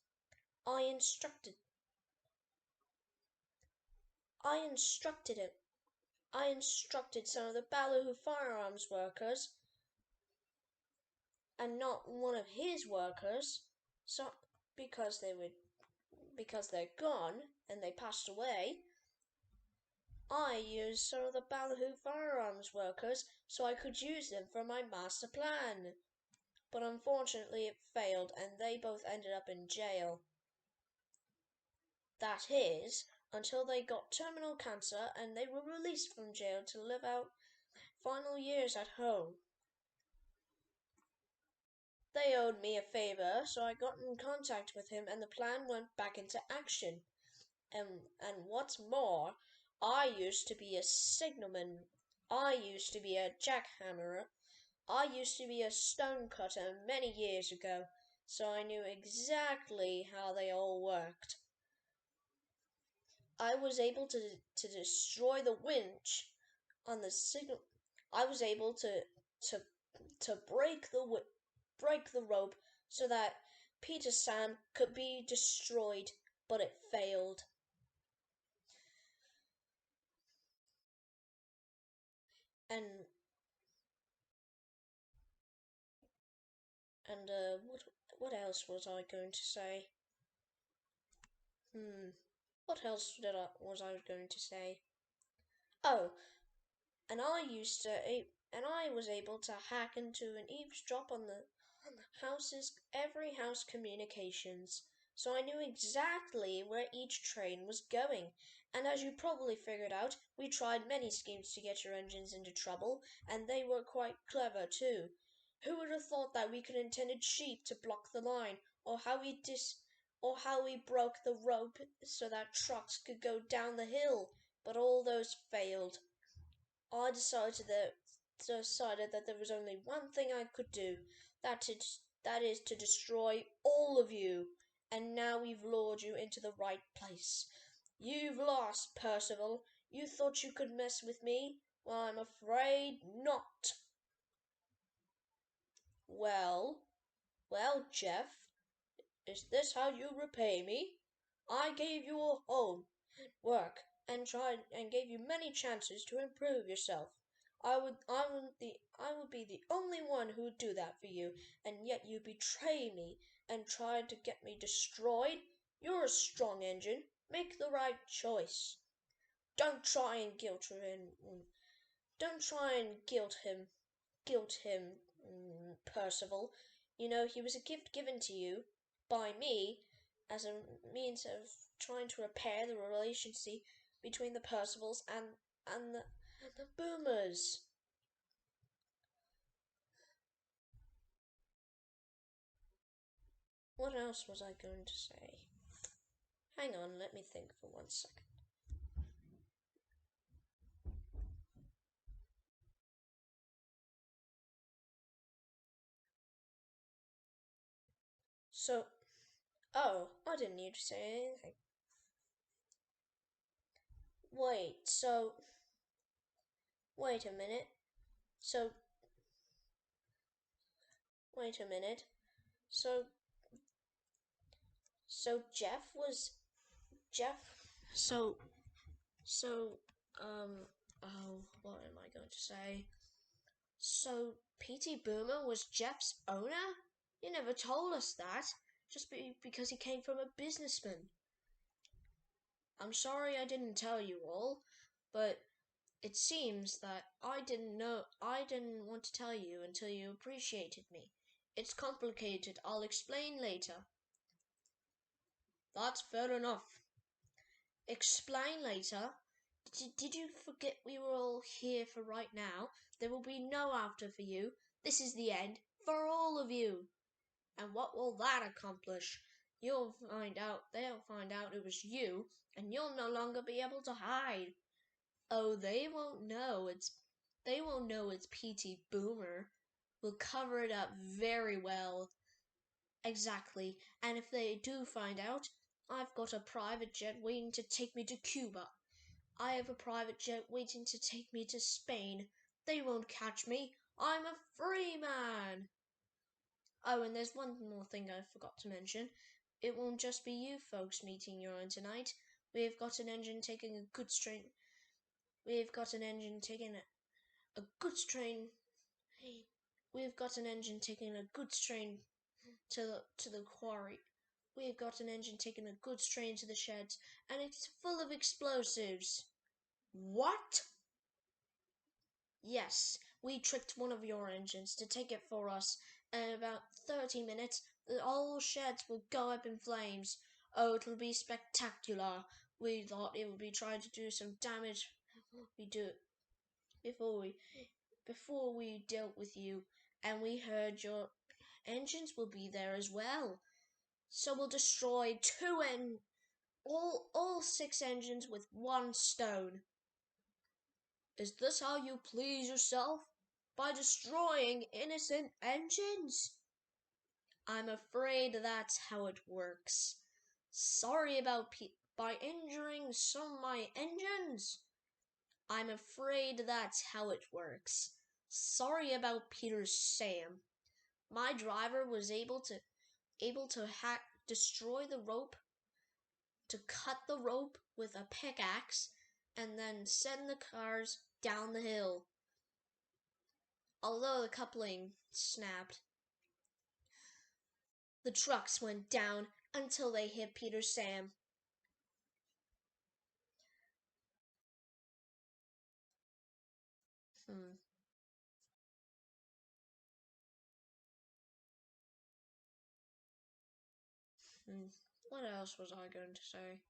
S1: I instructed I instructed him. I instructed some of the Ballyhoo Firearms workers, and not one of his workers, so because they're gone and they passed away. I used some of the Ballyhoo Firearms workers so I could use them for my master plan. But unfortunately it failed and they both ended up in jail. That is, until they got terminal cancer and they were released from jail to live out final years at home. They owed me a favor, so I got in contact with him and the plan went back into action. And what's more, I used to be a signalman. I used to be a jackhammerer. I used to be a stonecutter many years ago, so I knew exactly how they all worked. I was able to destroy the winch on the signal. I was able to to break the rope so that Peter Sam could be destroyed, but it failed. And what else was I going to say? Hmm. What else was I going to say? Oh, and I was able to hack into and eavesdrop on the house's every house communications, so I knew exactly where each train was going. And as you probably figured out, we tried many schemes to get your engines into trouble, and they were quite clever too. Who would have thought that we could intended sheep to block the line, or how we broke the rope so that trucks could go down the hill? But all those failed. I decided that there was only one thing I could do. That is to destroy all of you. And now we've lured you into the right place. You've lost, Percival. You thought you could mess with me? Well, I'm afraid not. Well, well, Jeff, is this how you repay me? I gave you a home, work, and tried and gave you many chances to improve yourself. I would be the only one who would do that for you, and yet you betray me and tried to get me destroyed. You're a strong engine. Make the right choice. Don't try and guilt him. Don't try and guilt him, Percival. You know, he was a gift given to you by me as a means of trying to repair the relationship between the Percivals and the Boomers. What else was I going to say? Hang on, let me think for 1 second. So, oh, I didn't need to say anything. Wait, so, wait a minute. So, wait a minute. So, so Jeff. So, so, what am I going to say? So, P.T. Boomer was Jeff's owner? You never told us that, because he came from a businessman. I'm sorry I didn't tell you all, but it seems that I didn't want to tell you until you appreciated me. It's complicated, I'll explain later. That's fair enough. Explain later? Did you forget we were all here for right now? There will be no after for you. This is the end for all of you. And what will that accomplish? They'll find out it was you, and you'll no longer be able to hide. Oh, they won't know it's P.T. Boomer. We'll cover it up very well. Exactly. And if they do find out, I've got a private jet waiting to take me to Cuba. I have a private jet waiting to take me to Spain. They won't catch me. I'm a free man. Oh, and there's one more thing I forgot to mention. It won't just be you folks meeting your own tonight. We've got an engine taking a good strain. We've got an engine taking a good strain. We've got an engine taking a good strain to the quarry. We've got an engine taking a good strain to the sheds, and it's full of explosives. What? Yes, we tricked one of your engines to take it for us, and in about 30 minutes, the whole sheds will go up in flames. Oh, it'll be spectacular. We thought it would be trying to do some damage. We do it before we dealt with you, and we heard your engines will be there as well. So we'll destroy all 6 engines with 1 stone. Is this how you please yourself? By destroying innocent engines? I'm afraid that's how it works. Sorry about by injuring some of my engines. I'm afraid that's how it works. Sorry about Peter Sam. My driver was able to destroy the rope, to cut the rope with a pickaxe, and then send the cars down the hill. Although the coupling snapped, the trucks went down until they hit Peter Sam. Hmm. What else was I going to say?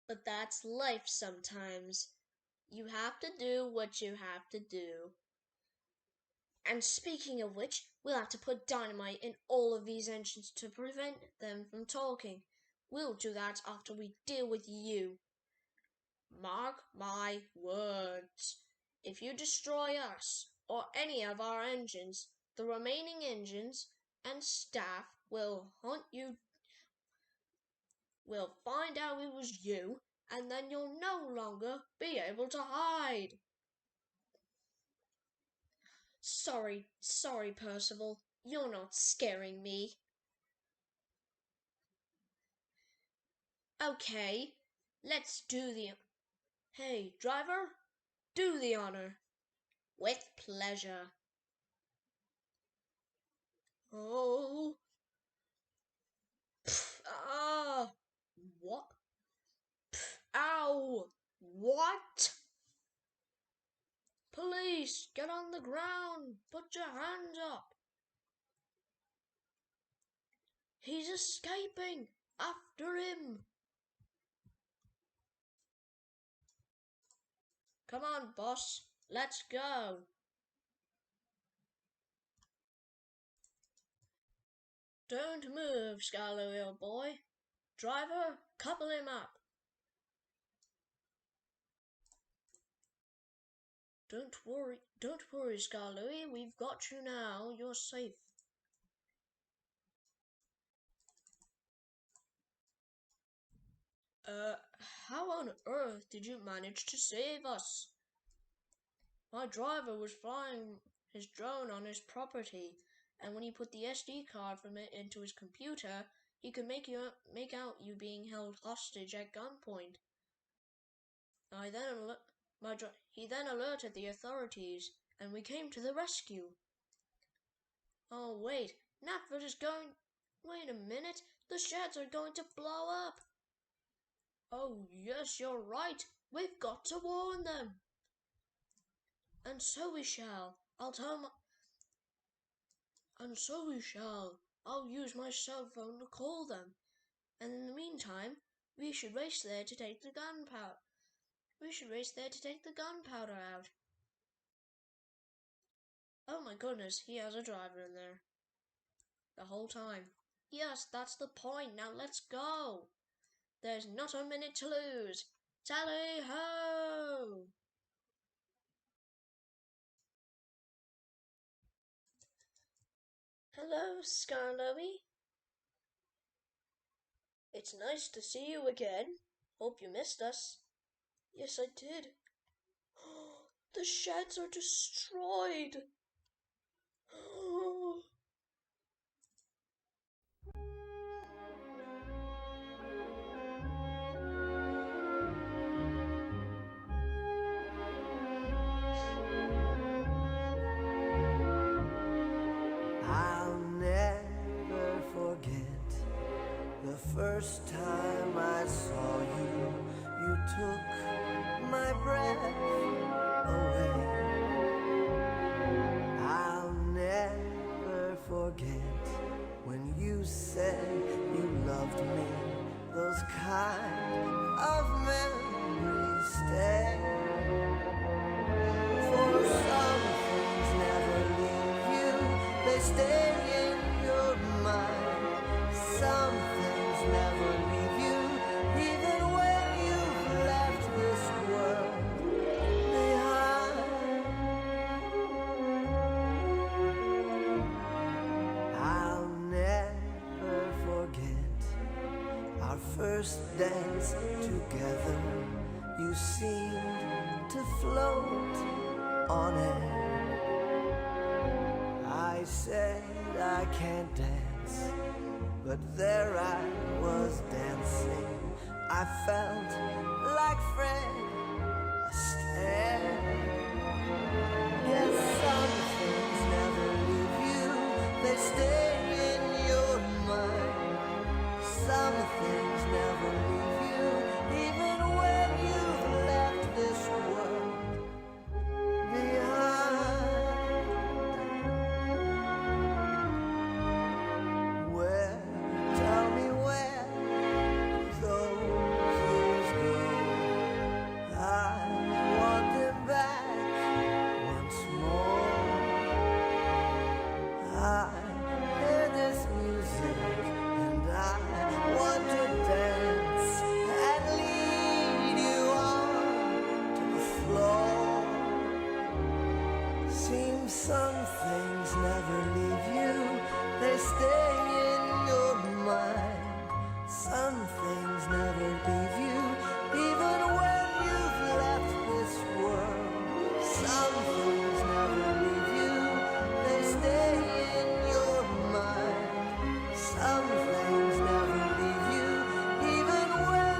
S1: But that's life sometimes. You have to do what you have to do. And speaking of which, we'll have to put dynamite in all of these engines to prevent them from talking. We'll do that after we deal with you. Mark my words. If you destroy us, or any of our engines, the remaining engines and staff will hunt you. We'll find out it was you, and then you'll no longer be able to hide. Sorry, Percival. You're not scaring me. Okay, let's do the... Hey, driver, do the honor. With pleasure. Oh. Ah. What? Ow. What? Police, get on the ground. Put your hands up. He's escaping. After him. Come on, boss. Let's go. Don't move, Skarloey, old boy. Driver, couple him up. Don't worry, Skarloey. We've got you now. You're safe. Uh, how on earth did you manage to save us? My driver was flying his drone on his property, and when he put the SD card from it into his computer, he could make out you being held hostage at gunpoint. He then alerted the authorities, and we came to the rescue. Oh wait, Natford is going... Wait a minute, the sheds are going to blow up. Oh yes, you're right. We've got to warn them. And so we shall. And so we shall. I'll use my cell phone to call them. And in the meantime, we should race there to take the gunpowder. Out. Oh my goodness, he has a driver in there. The whole time. Yes, that's the point. Now let's go. There's not a minute to lose. Tally ho! Hello, Skarloey. It's nice to see you again. Hope you missed us. Yes, I did. The sheds are destroyed.
S2: I'll never forget the first time I saw you. You took my breath away. I'll never forget when you said you loved me. Those kind of memories stay. For some things never leave you, they stay in your mind. Some things never leave you, even when you've left this world behind. I'll never forget our first dance together. You seemed to float on air. I said I can't dance, but there I was dancing. I felt like Fred Astaire. Yes, some things never leave you, they stay in your mind. Some things never leave you, even when you've left this world behind. Where, tell me where those years go. I want them back once more. I hear this music and I want to dance and lead you on to the floor. Seems some things never leave you, they stay in your mind. Some things never leave you, even when you've left this world. Some things never leave you, they stay in your mind. Some things never leave you, even when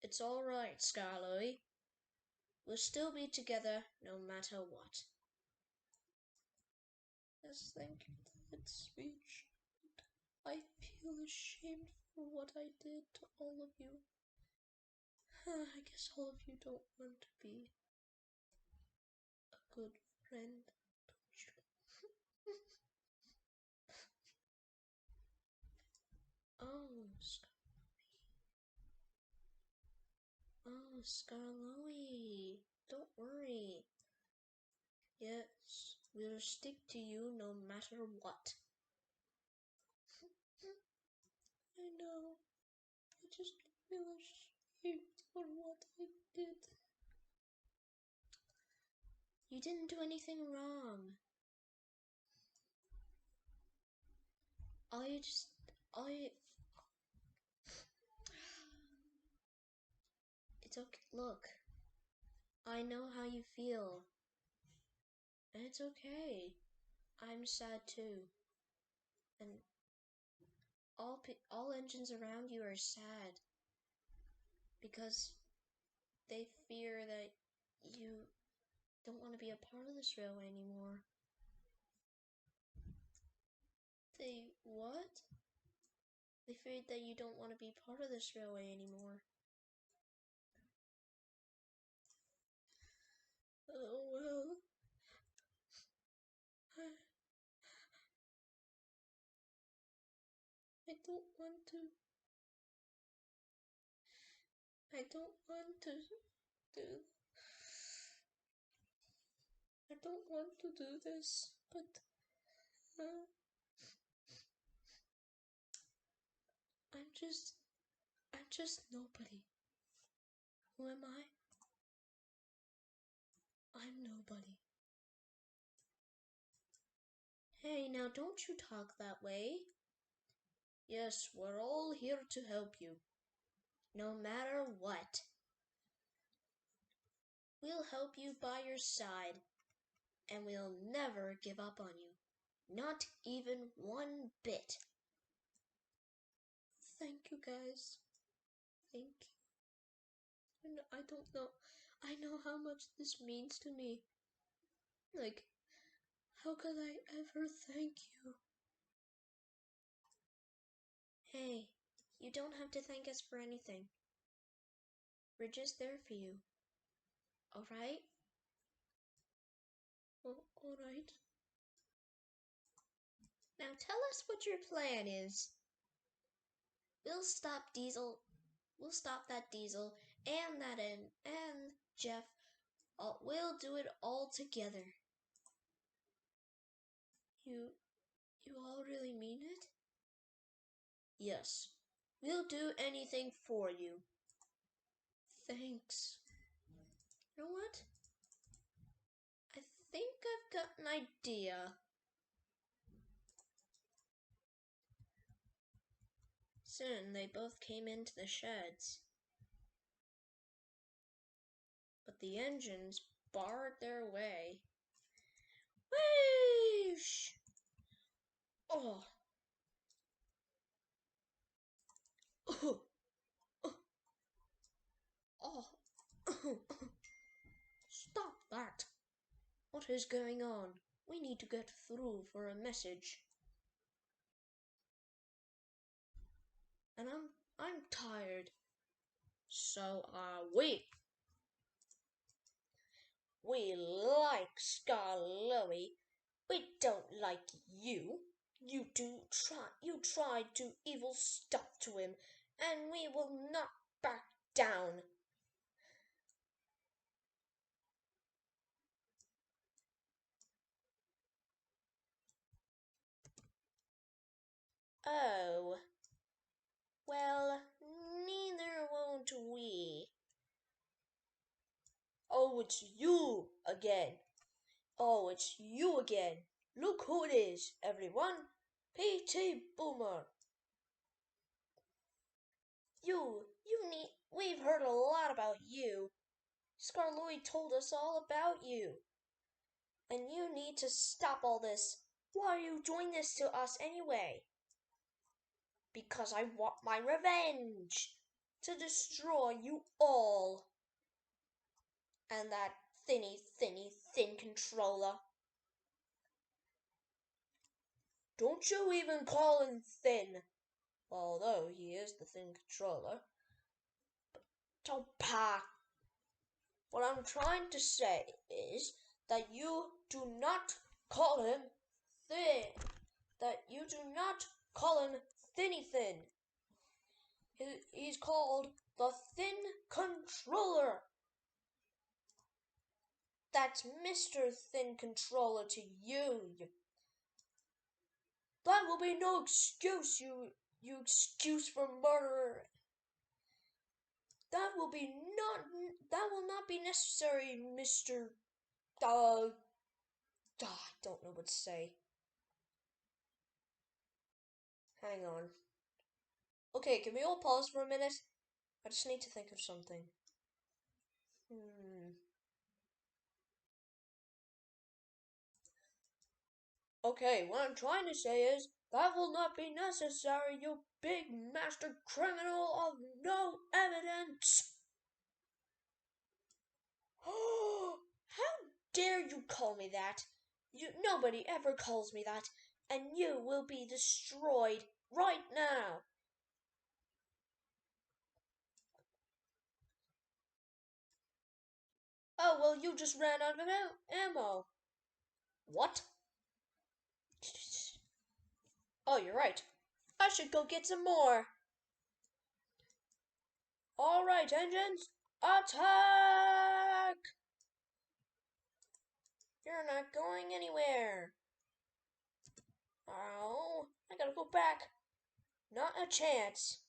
S1: It's alright, Skarloey. We'll still be together no matter what. Yes, thank you for that speech. I feel ashamed for what I did to all of you. I guess all of you don't want to be a good friend, don't you? Skarloey, don't worry. Yes, we'll stick to you no matter what. I know. I just feel ashamed for what I did. You didn't do anything wrong. I. It's okay. Look, I know how you feel. And it's okay. I'm sad too. And all engines around you are sad. Because they fear that you don't want to be a part of this railway anymore. They what? They feared that you don't want to be part of this railway anymore. Oh well. I don't want to. I don't want to do. I don't want to do this, but I'm just nobody. Who am I? I'm nobody. Hey, now don't you talk that way. Yes, we're all here to help you. No matter what. We'll help you by your side, and we'll never give up on you. Not even one bit. Thank you, guys. Thank you. And I don't know. I know how much this means to me. Like, how could I ever thank you? Hey, you don't have to thank us for anything. We're just there for you. Alright? Well, alright. Now tell us what your plan is. We'll stop that Diesel and that and Jeff. We'll do it all together. You all really mean it? Yes. We'll do anything for you. Thanks. You know what? I think I've got an idea. Soon they both came into the sheds. But the engines barred their way. Whoosh! Oh. Oh. Oh. Stop that. What is going on? We need to get through for a message. And I'm tired. So are we. We like Skarloey. We don't like you. You tried to evil stuff to him, and we will not back down. Oh. Well, neither won't we. Oh, it's you again. Oh, it's you again. Look who it is, everyone. P.T. Boomer. We've heard a lot about you. Skarloey told us all about you. And you need to stop all this. Why are you doing this to us anyway? Because I want my revenge. to destroy you all. And that thin controller. Don't you even call him thin, although he is the thin controller. Topa. What I'm trying to say is that you do not call him thin. That you do not call him Thinny Thin. He's called the Thin Controller. That's Mr. Thin Controller to you. That will be no excuse, you excuse for murder. That will not be necessary, Mr. I don't know what to say. Hang on. Okay, can we all pause for a minute? I just need to think of something. Okay, what I'm trying to say is that will not be necessary, you big master criminal of no evidence. How dare you call me that? Nobody ever calls me that, and you will be destroyed right now. Oh, well, you just ran out of ammo. What? Oh, you're right. I should go get some more. All right, engines, attack! You're not going anywhere. Oh, I gotta go back. Not a chance.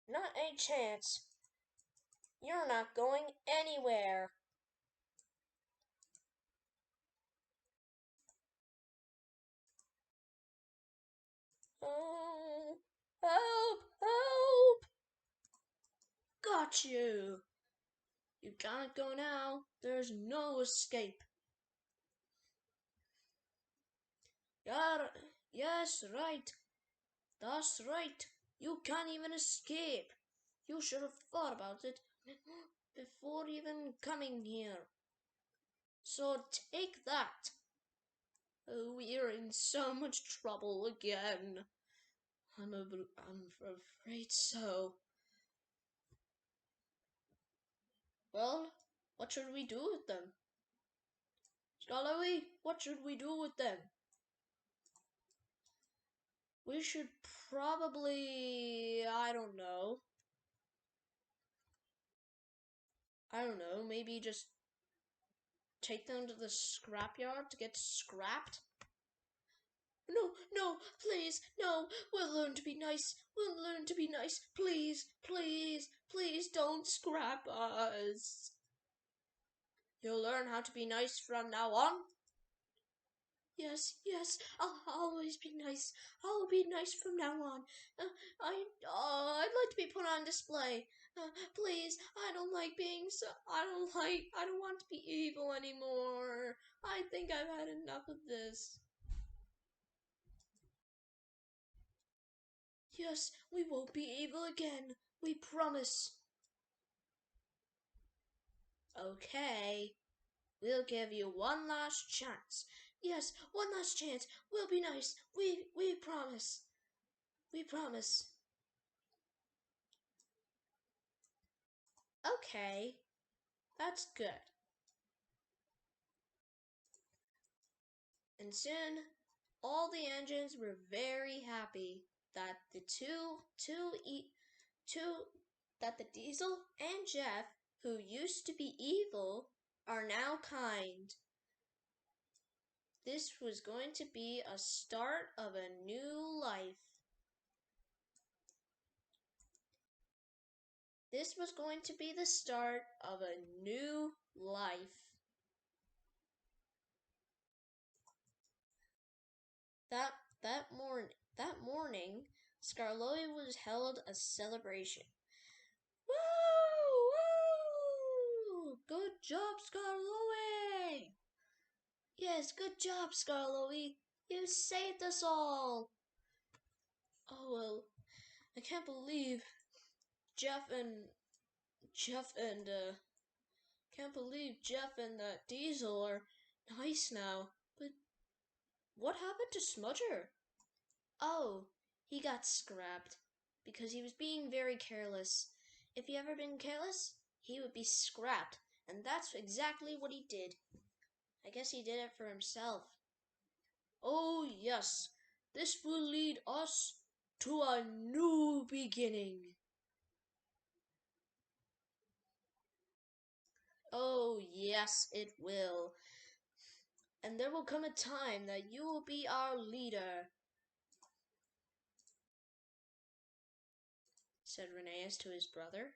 S1: Not a chance. You're not going anywhere. Oh, help, help! Got you. You can't go now. There's no escape. Yeah, yes, right. That's right. You can't even escape. You should have thought about it before even coming here. So take that. Oh, we're in so much trouble again. I'm afraid so. Well, what should we do with them? Skarloey, what should we do with them? We should probably, I don't know, maybe just take them to the scrapyard to get scrapped? No, no, please, no, we'll learn to be nice. We'll learn to be nice. Please, please, please don't scrap us. You'll learn how to be nice from now on? Yes, yes, I'll always be nice. I'll be nice from now on. I'd like to be put on display. Please, I don't like being so. I don't want to be evil anymore. I think I've had enough of this. Yes, we won't be evil again. We promise. Okay, we'll give you one last chance. Yes, one last chance. We'll be nice. We promise. We promise. Okay, that's good. And soon, all the engines were very happy that the that the Diesel and Jeff, who used to be evil, are now kind. This was going to be a start of a new life. This was going to be the start of a new life. That morning, Skarloey was held a celebration. Woo! Woo! Good job, Skarloey! Yes, yes, good job, Skarloey. You saved us all. Oh, well, I can't believe Jeff and Jeff and can't believe Jeff and that Diesel are nice now. But what happened to Smudger? Oh, he got scrapped because he was being very careless. If he ever been careless, he would be scrapped, and that's exactly what he did. I guess he did it for himself. Oh, yes, this will lead us to a new beginning. Oh, yes, it will. And there will come a time that you will be our leader, said Rheneas to his brother.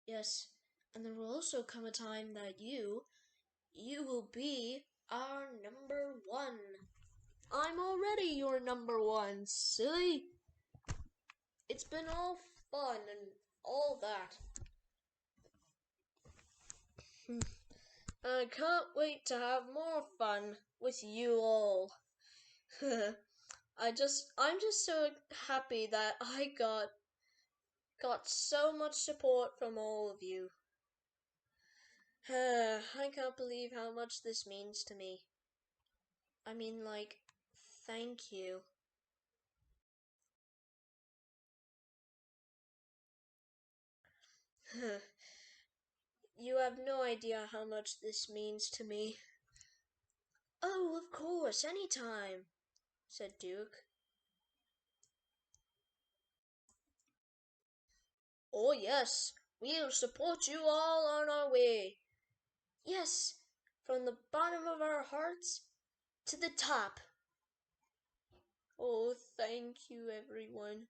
S1: Yes, and there will also come a time that you will be our number one. I'm already your number one, silly. It's been all fun and all that. I can't wait to have more fun with you all. I'm just so happy that I got so much support from all of you. I can't believe how much this means to me. I mean, like, thank you. You have no idea how much this means to me. Oh, of course, anytime, said Duke. Oh, yes, we'll support you all on our way. Yes, from the bottom of our hearts to the top. Oh, thank you, everyone.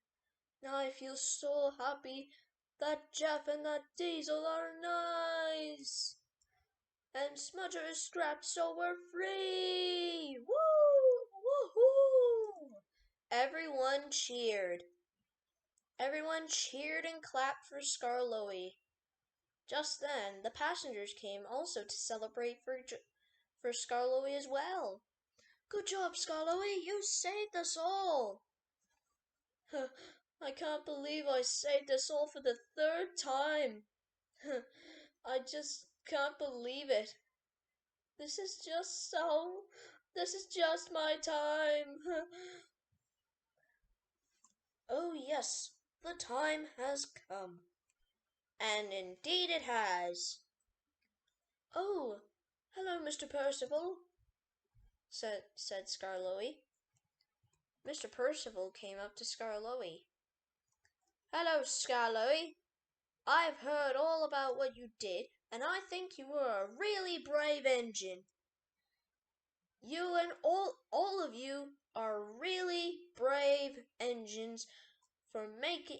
S1: Now I feel so happy that Jeff and that Diesel are nice. And Smudger is scrapped, so we're free! Woo! Woohoo! Everyone cheered. Everyone cheered and clapped for Skarloey. Just then, the passengers came also to celebrate for Skarloey as well. Good job, Skarloey! You saved us all! I can't believe I saved us all for the third time. I just can't believe it. This is just so. This is just my time. Oh, yes, the time has come. And indeed it has. Oh, hello, Mr. Percival, said Skarloey. Mr. Percival came up to Skarloey. Hello, Skarloey. I've heard all about what you did, and I think you were a really brave engine. You and all of you are really brave engines for making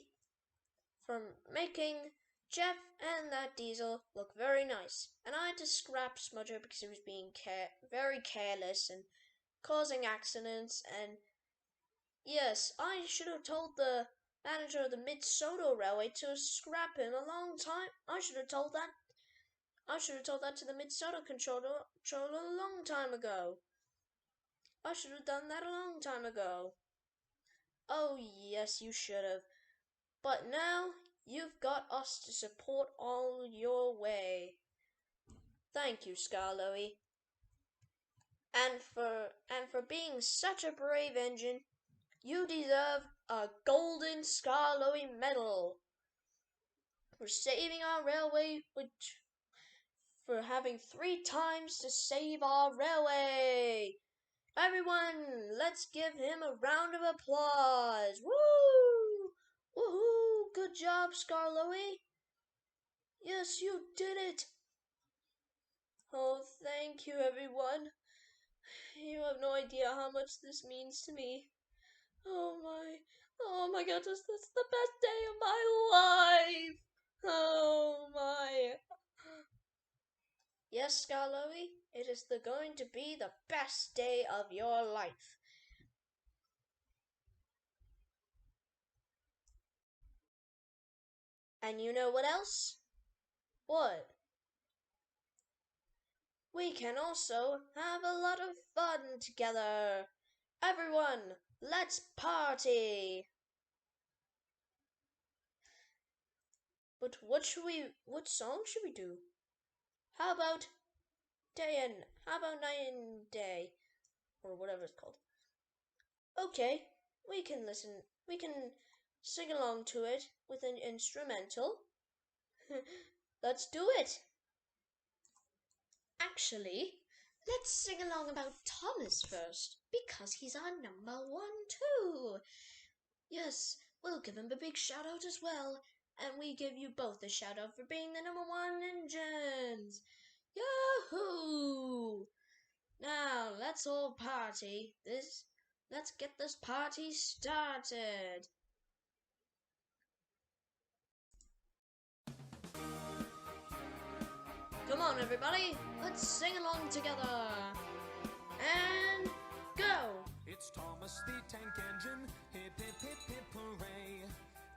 S1: Jeff and that Diesel look very nice. And I had to scrap Smudger because he was being very careless and causing accidents. And yes, I should have told the manager of the Mid-Soto Railway to scrap him a long time. I should have told that. I should have told that to the Mid-Soto controller a long time ago. I should have done that a long time ago. Oh, yes, you should have. But now you've got us to support all your way. Thank you, Skarloey. And for being such a brave engine, you deserve a golden Skarloey medal for saving our railway, for having 3 times to save our railway. Everyone, let's give him a round of applause. Woo! Woohoo! Good job, Skarloey. Yes, you did it. Oh, thank you, everyone. You have no idea how much this means to me. Oh my God, that's the best day of my life. Oh my. Yes, Skarloey, it is going to be the best day of your life. And you know what else? What? we can also have a lot of fun together. Everyone, let's party! But what song should we do? How about Night and Day? Or whatever it's called. Okay, we can sing along to it with an instrumental. Let's do it! Actually, let's sing along about Thomas first, because he's our number one too. Yes, we'll give him a big shout out as well, and we give you both a shout out for being the number one engines. Yahoo! Now let's all party. Let's get this party started. Come on, everybody, let's sing along together. And go!
S2: It's Thomas the Tank Engine, hip hip hip hip hooray.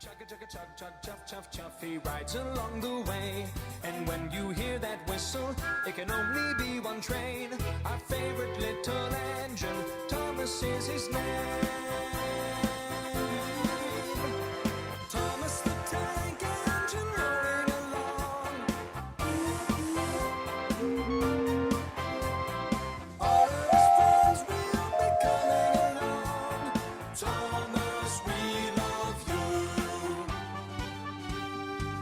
S2: Chugga chugga chug chug chuff chuff chuff, he rides along the way. And when you hear that whistle, it can only be one train. Our favorite little engine, Thomas is his name. Thomas the Tank Engine rolling along. All of his friends will be coming along. Thomas, we love you.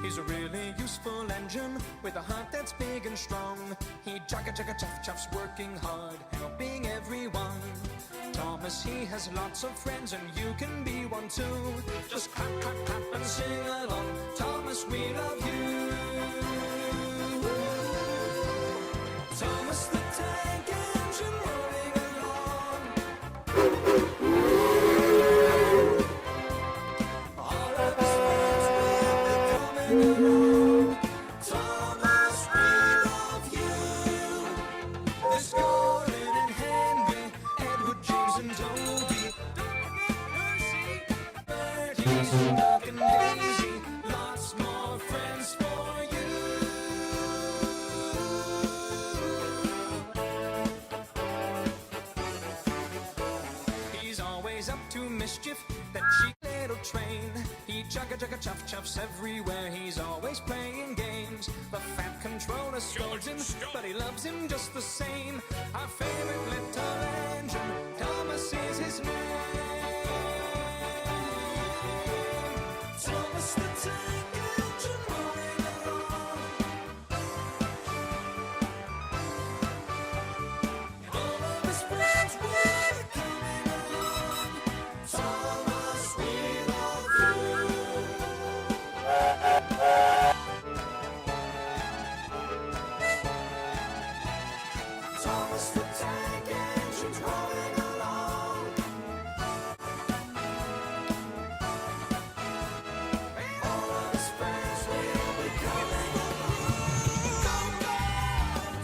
S2: He's a really useful engine with a heart that's big and strong. He chugga chugga chuff chuffs, working hard, helping everyone. Thomas, he has lots of friends, and you can be one too. Just clap, clap, clap, and sing along. Thomas, we love you. Thomas the Tank Engine rolling along. All of his friends will be coming along. Thomas, we love you. There's Gordon and Henry, Edward, James, and Toby. Don't forget Percy, Bertie, Doug, and Daisy. Lots more friends for you. He's always up to mischief, that cheap little train. He chugga chugga chuff chuffs everywhere. He's always playing games. The fat controller scolds him, but he loves him just the same. Our favorite little engine, Thomas is his name. Thomas the Tank Engine rolling along. All of his friends will be coming along. Thomas, we love you. Thomas the Tank Engine's rolling along. All of his friends will be coming along. Go, go,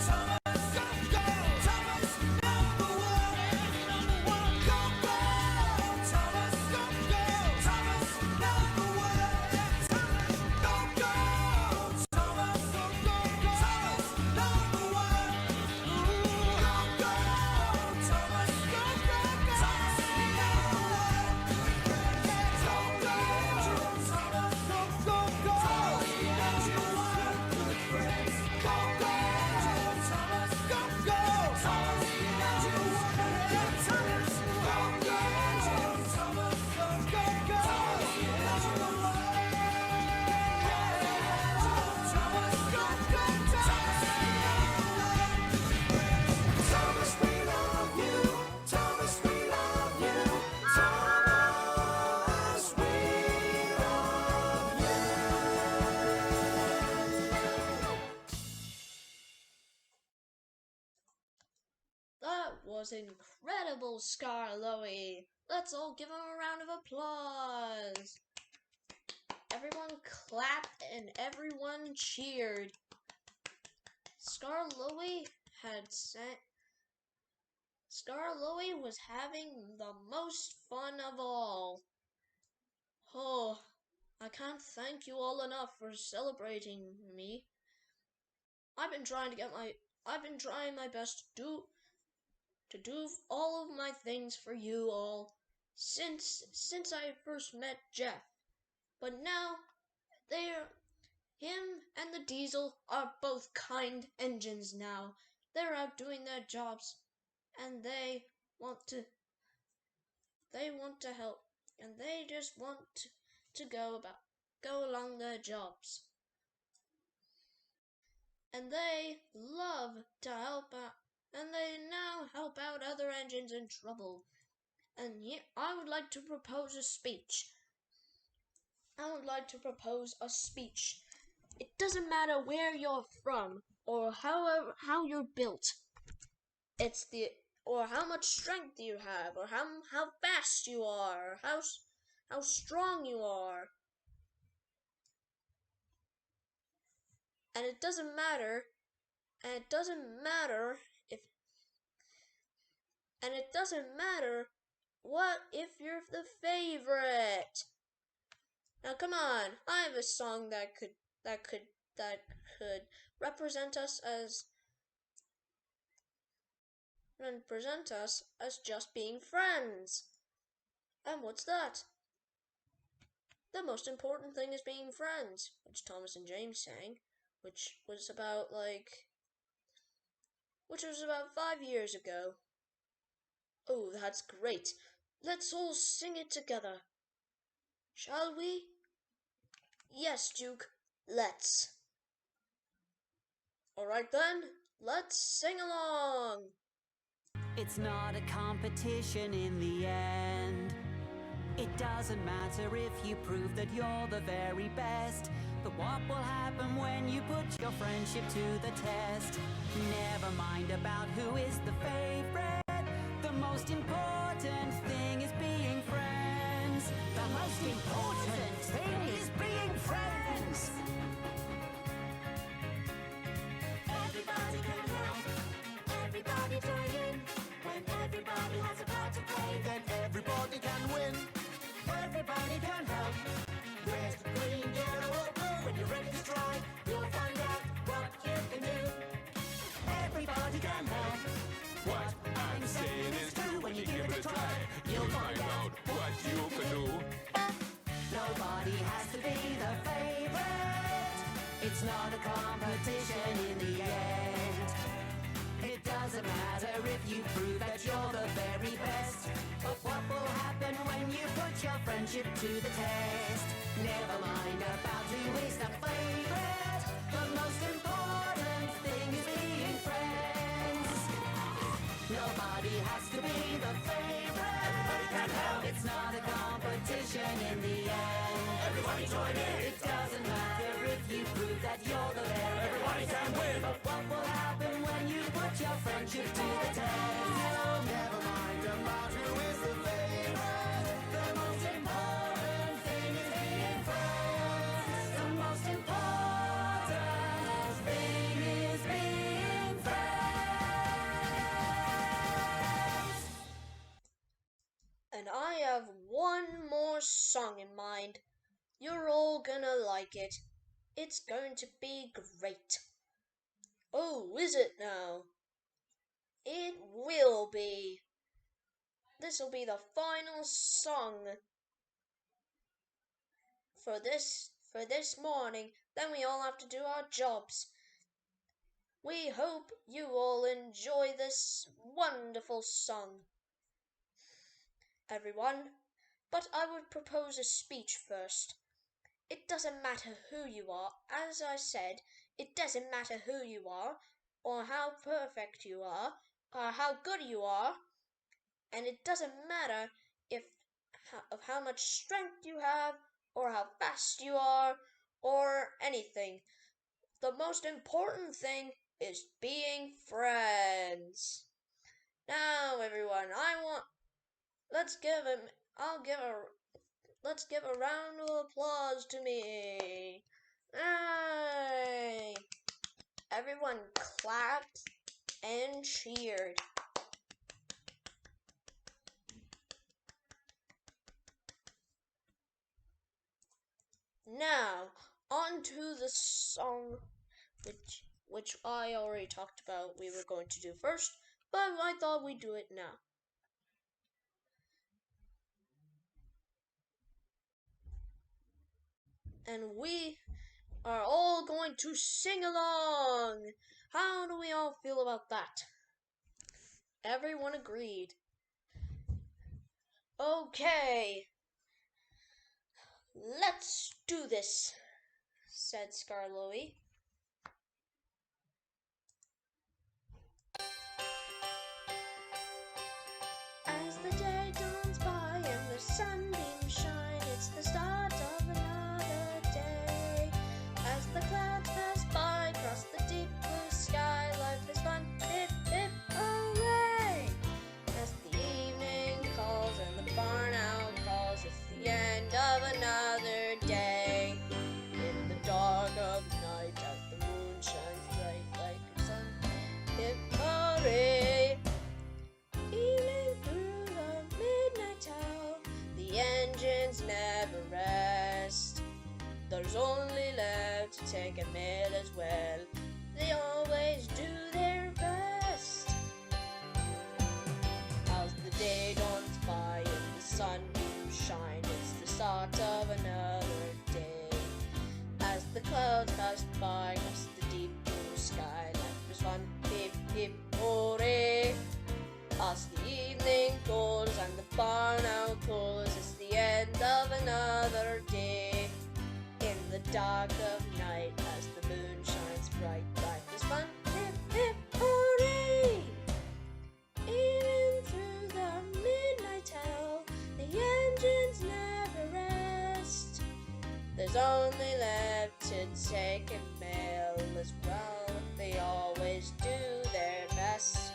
S2: Thomas, go, go, Thomas, number one. Go, go, Thomas, go, go, Thomas, number one. Go, go, Thomas, go, go, Thomas, number one. Go, go, Thomas, go, go, Thomas, number one. Go, go, Thomas, go, go, go, number one. Good friends. Go, go, Thomas, go, go, Thomas, number one. Thomas, go, go, Thomas, go, go, go, number one. Thomas, go, go, Thomas, we love you. Thomas, we love you. Thomas, we love you.
S1: That was incredible, Skarloey. Let's all give him a round of applause. Everyone clapped and everyone cheered. Skarloey was having the most fun of all. Oh, I can't thank you all enough for celebrating me. I've been trying to get my I've been trying my best to do all of my things for you all since I first met Jeff. But now him and the Diesel are both kind engines now. They're out doing their jobs, and they want to help, and they just want to go along their jobs. And they love to help out, and they now help out other engines in trouble. And I would like to propose a speech. It doesn't matter where you're from or how you're built. Or how much strength you have, or how fast you are, or how strong you are. And it doesn't matter if what if you're the favorite. Now come on, I have a song that could represent us as just being friends. And what's that? The most important thing is being friends, which Thomas and James sang, which was about 5 years ago. Oh, that's great. Let's all sing it together. Shall we? Yes, Duke, let's. Alright then, let's sing along.
S3: It's not a competition in the end. It doesn't matter if you prove that you're the very best, but what will happen when you put your friendship to the test? Never mind about who is the favorite. The most important thing is being friends. The most important thing is being friends. Everybody can help. Everybody join in. When everybody has a part to play, then
S2: Everybody can win.
S3: everybody can help.
S2: Red, green, yellow, or blue.
S3: When you're ready to try, you'll find out what you can do. Everybody can help.
S4: What I'm saying is true. When you give it a try, you'll find out what you can do.
S3: Nobody has to be the favorite. It's not a competition in the end. It doesn't matter if you prove that you're the very best, but what will happen when you put your friendship to the test? Never mind about who is the favorite. The most important thing is being friends. Nobody has to be the favorite. Everybody can help. It's not a competition in the end.
S4: Everybody join in.
S3: It doesn't matter if you prove that you're the very
S4: Everybody
S3: best.
S4: can win.
S3: But what will happen when you put your friendship to the test?
S2: Never mind about who is the favorite.
S3: The most important thing is being friends. The most important thing is being friends.
S1: And I have one more song in mind. You're all gonna like it. It's going to be great. Oh, is it now? It will be. This will be the final song for this morning. Then we all have to do our jobs. We hope you all enjoy this wonderful song, everyone. But I would propose a speech first. It doesn't matter who you are. As I said, it doesn't matter who you are, or how perfect you are, or how good you are, and it doesn't matter of how much strength you have, or how fast you are, or anything. The most important thing is being friends. Now, everyone, let's give a round of applause to me. Hey! Everyone clapped and cheered. Now, on to the song which I already talked about we were going to do first, but I thought we'd do it now. And we are all going to sing along. How do we all feel about that? Everyone agreed. Okay, let's do this, said Skarloey. As the day dawns by and the sunbeams shine, it's the start of another day. As the clouds pass by across the deep blue sky, life is fun, hip hip hooray! As the evening calls and the barn owl calls, it's the end of another day. In the dark of night, as the moon shines bright like the sun, hip hooray! Evening through the midnight hour, the engines never rest. There's only left to take a mail as well. They always do their best. As the day dawns by and the sunbeams shine, it's the start of another day. As the clouds pass by across the deep blue sky, life is fun, hip hip hooray! As the evening goes and the barn owl calls, it's the end of another day. In the dark of night, as the moon shines bright, life is fun, hip hip hooray! Even through the midnight hour, the engines never rest. There's only left to take a mail as well. They always do their best.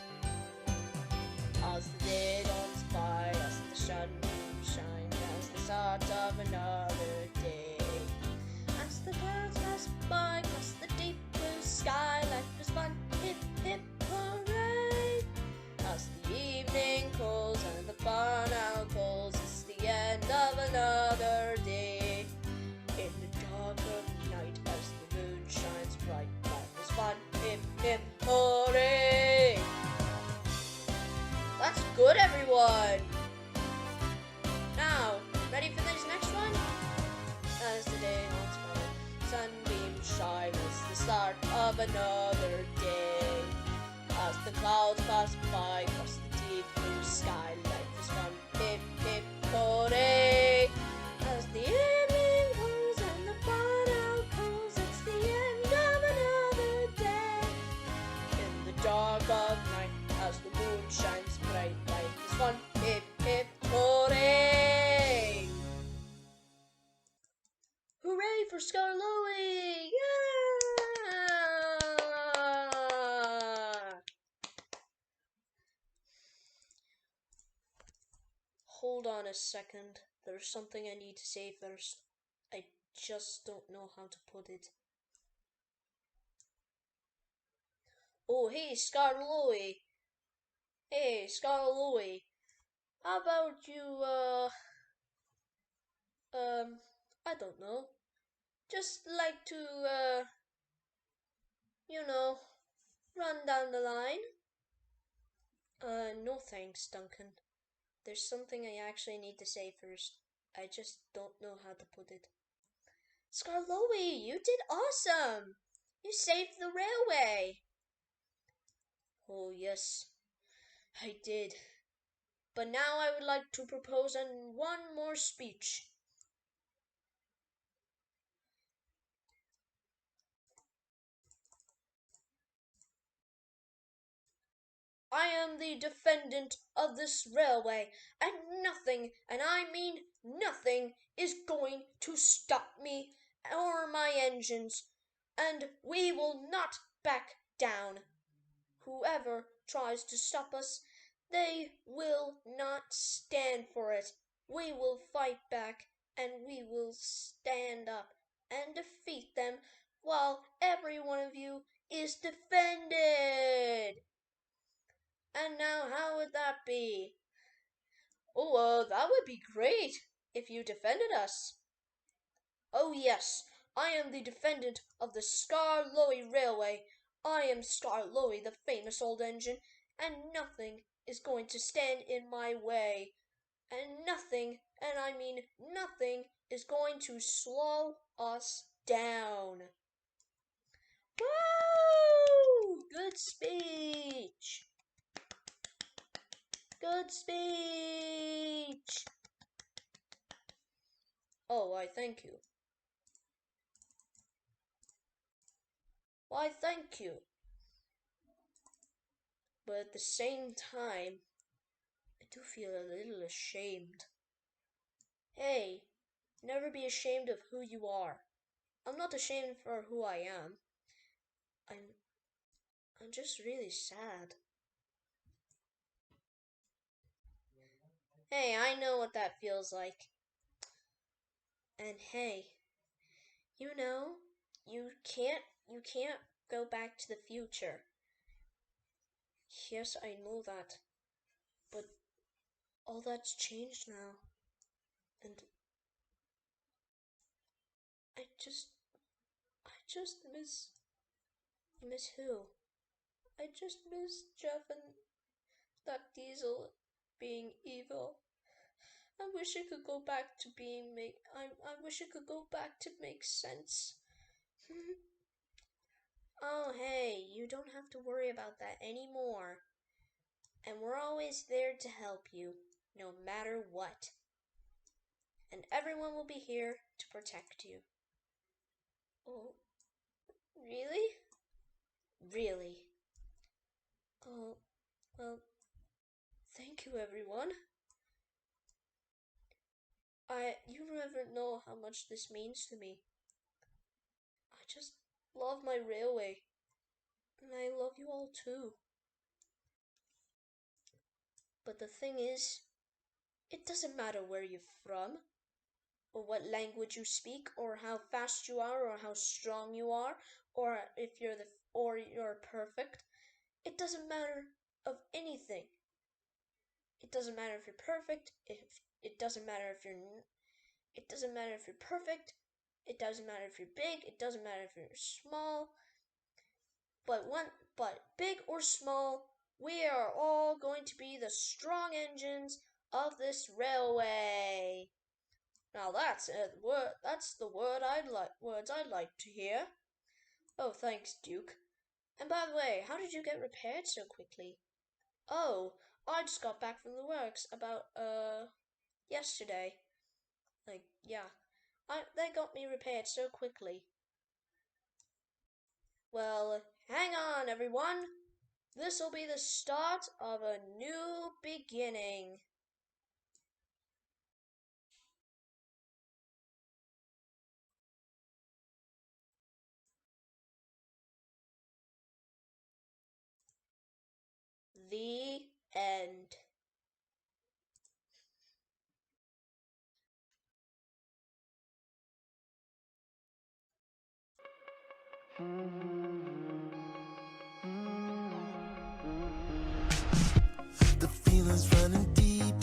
S1: As the day dawns by, as the sunbeams shine, as the start of another day. As the clouds pass by across the deep blue sky, life is fun, hip hip hooray! As the evening calls and the barn owl calls, it's the end of another day. In the dark of night, as the moon shines bright, life is fun, hip hip hooray! That's good, everyone! Now, ready for this next one? As the day dawns by, sunbeams shine, it's the start of another day. As the clouds pass by across the deep blue sky, life is fun, hip hip hooray! As the evening comes and the barn owl calls, it's the end of another day. In the dark of night, as the moon shines bright, life is fun, hip hip hooray! Hooray for Skarloey! Yeah! Hold on a second. There's something I need to say first. I just don't know how to put it. Oh, hey, Skarloey. Hey, Skarloey. How about you, I don't know. Just like to, run down the line? No thanks, Duncan. There's something I actually need to say first. I just don't know how to put it. Skarloey, you did awesome! You saved the railway! Oh, yes, I did. But now I would like to propose one more speech. I am the defendant of this railway, and nothing, and I mean nothing, is going to stop me or my engines, and we will not back down. Whoever tries to stop us, they will not stand for it. We will fight back, and we will stand up and defeat them while every one of you is defended. And now, how would that be? Oh, that would be great if you defended us. Oh, yes, I am the defendant of the Skarloey Railway. I am Skarloey, the famous old engine, and nothing is going to stand in my way. And nothing, and I mean nothing, is going to slow us down. Woo! Good speech. Good speech. Oh, why, thank you. Why, thank you. But at the same time, I do feel a little ashamed. Hey, never be ashamed of who you are. I'm not ashamed for who I am. I'm I'm just really sad. Hey, I know what that feels like. And hey, you know, you can't go back to the future. Yes, I know that. But all that's changed now. And I just I just miss who? I just miss Jeff and that Diesel being evil. I wish I could go back to being make I wish I could go back to make sense. Oh, hey, you don't have to worry about that anymore. And we're always there to help you, no matter what. And everyone will be here to protect you. Oh, really? Really? Oh, well, thank you, everyone. You never know how much this means to me. I just love my railway. And I love you all too. But the thing is, it doesn't matter where you're from, or what language you speak, or how fast you are, or how strong you are, or if you're perfect. It doesn't matter of anything. It doesn't matter if you're perfect. It doesn't matter if it doesn't matter if you're perfect. It doesn't matter if you're big. It doesn't matter if you're small. But big or small, we are all going to be the strong engines of this railway. Now that's a word. That's the words I'd like to hear. Oh, thanks, Duke. And by the way, how did you get repaired so quickly? Oh, I just got back from the works about yesterday. Like, yeah. They got me repaired so quickly. Well, hang on, everyone. This'll be the start of a new beginning. The end.
S2: The feeling's running deep,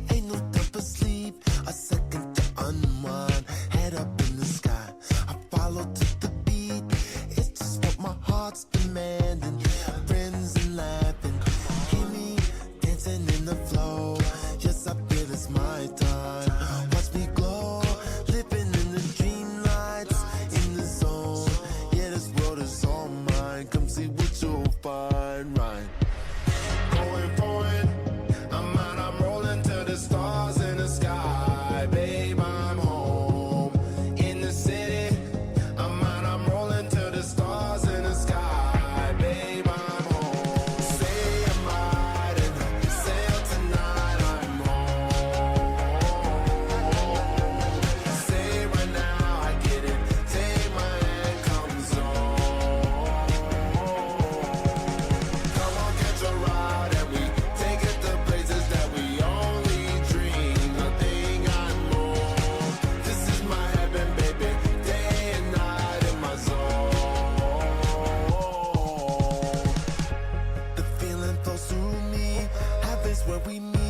S2: ain't no time for sleep. A second to unwind, head up in the sky. I follow to the beat, it's just what my heart's demanding. Friends and laughing, hear me dancing in the flow. Yes, I feel it's my time. Watch me glow, living in the dream lights, in the zone. Yeah, this world is all mine. Come see what you'll find, right? Going for it, I'm out, I'm rolling to the stars in the sky. Babe, I'm home in the city. I'm out, I'm rolling to the stars in the sky. Babe, I'm home. Say I'm riding, sail tonight, I'm home. Say right now, I get it. Take my hand, come zone. Come on, catch a ride, and we take it to places that we only dream. Nothing I know. This is my heaven, baby. Day and night in my zone. The feeling flows through me. Heaven's where we meet.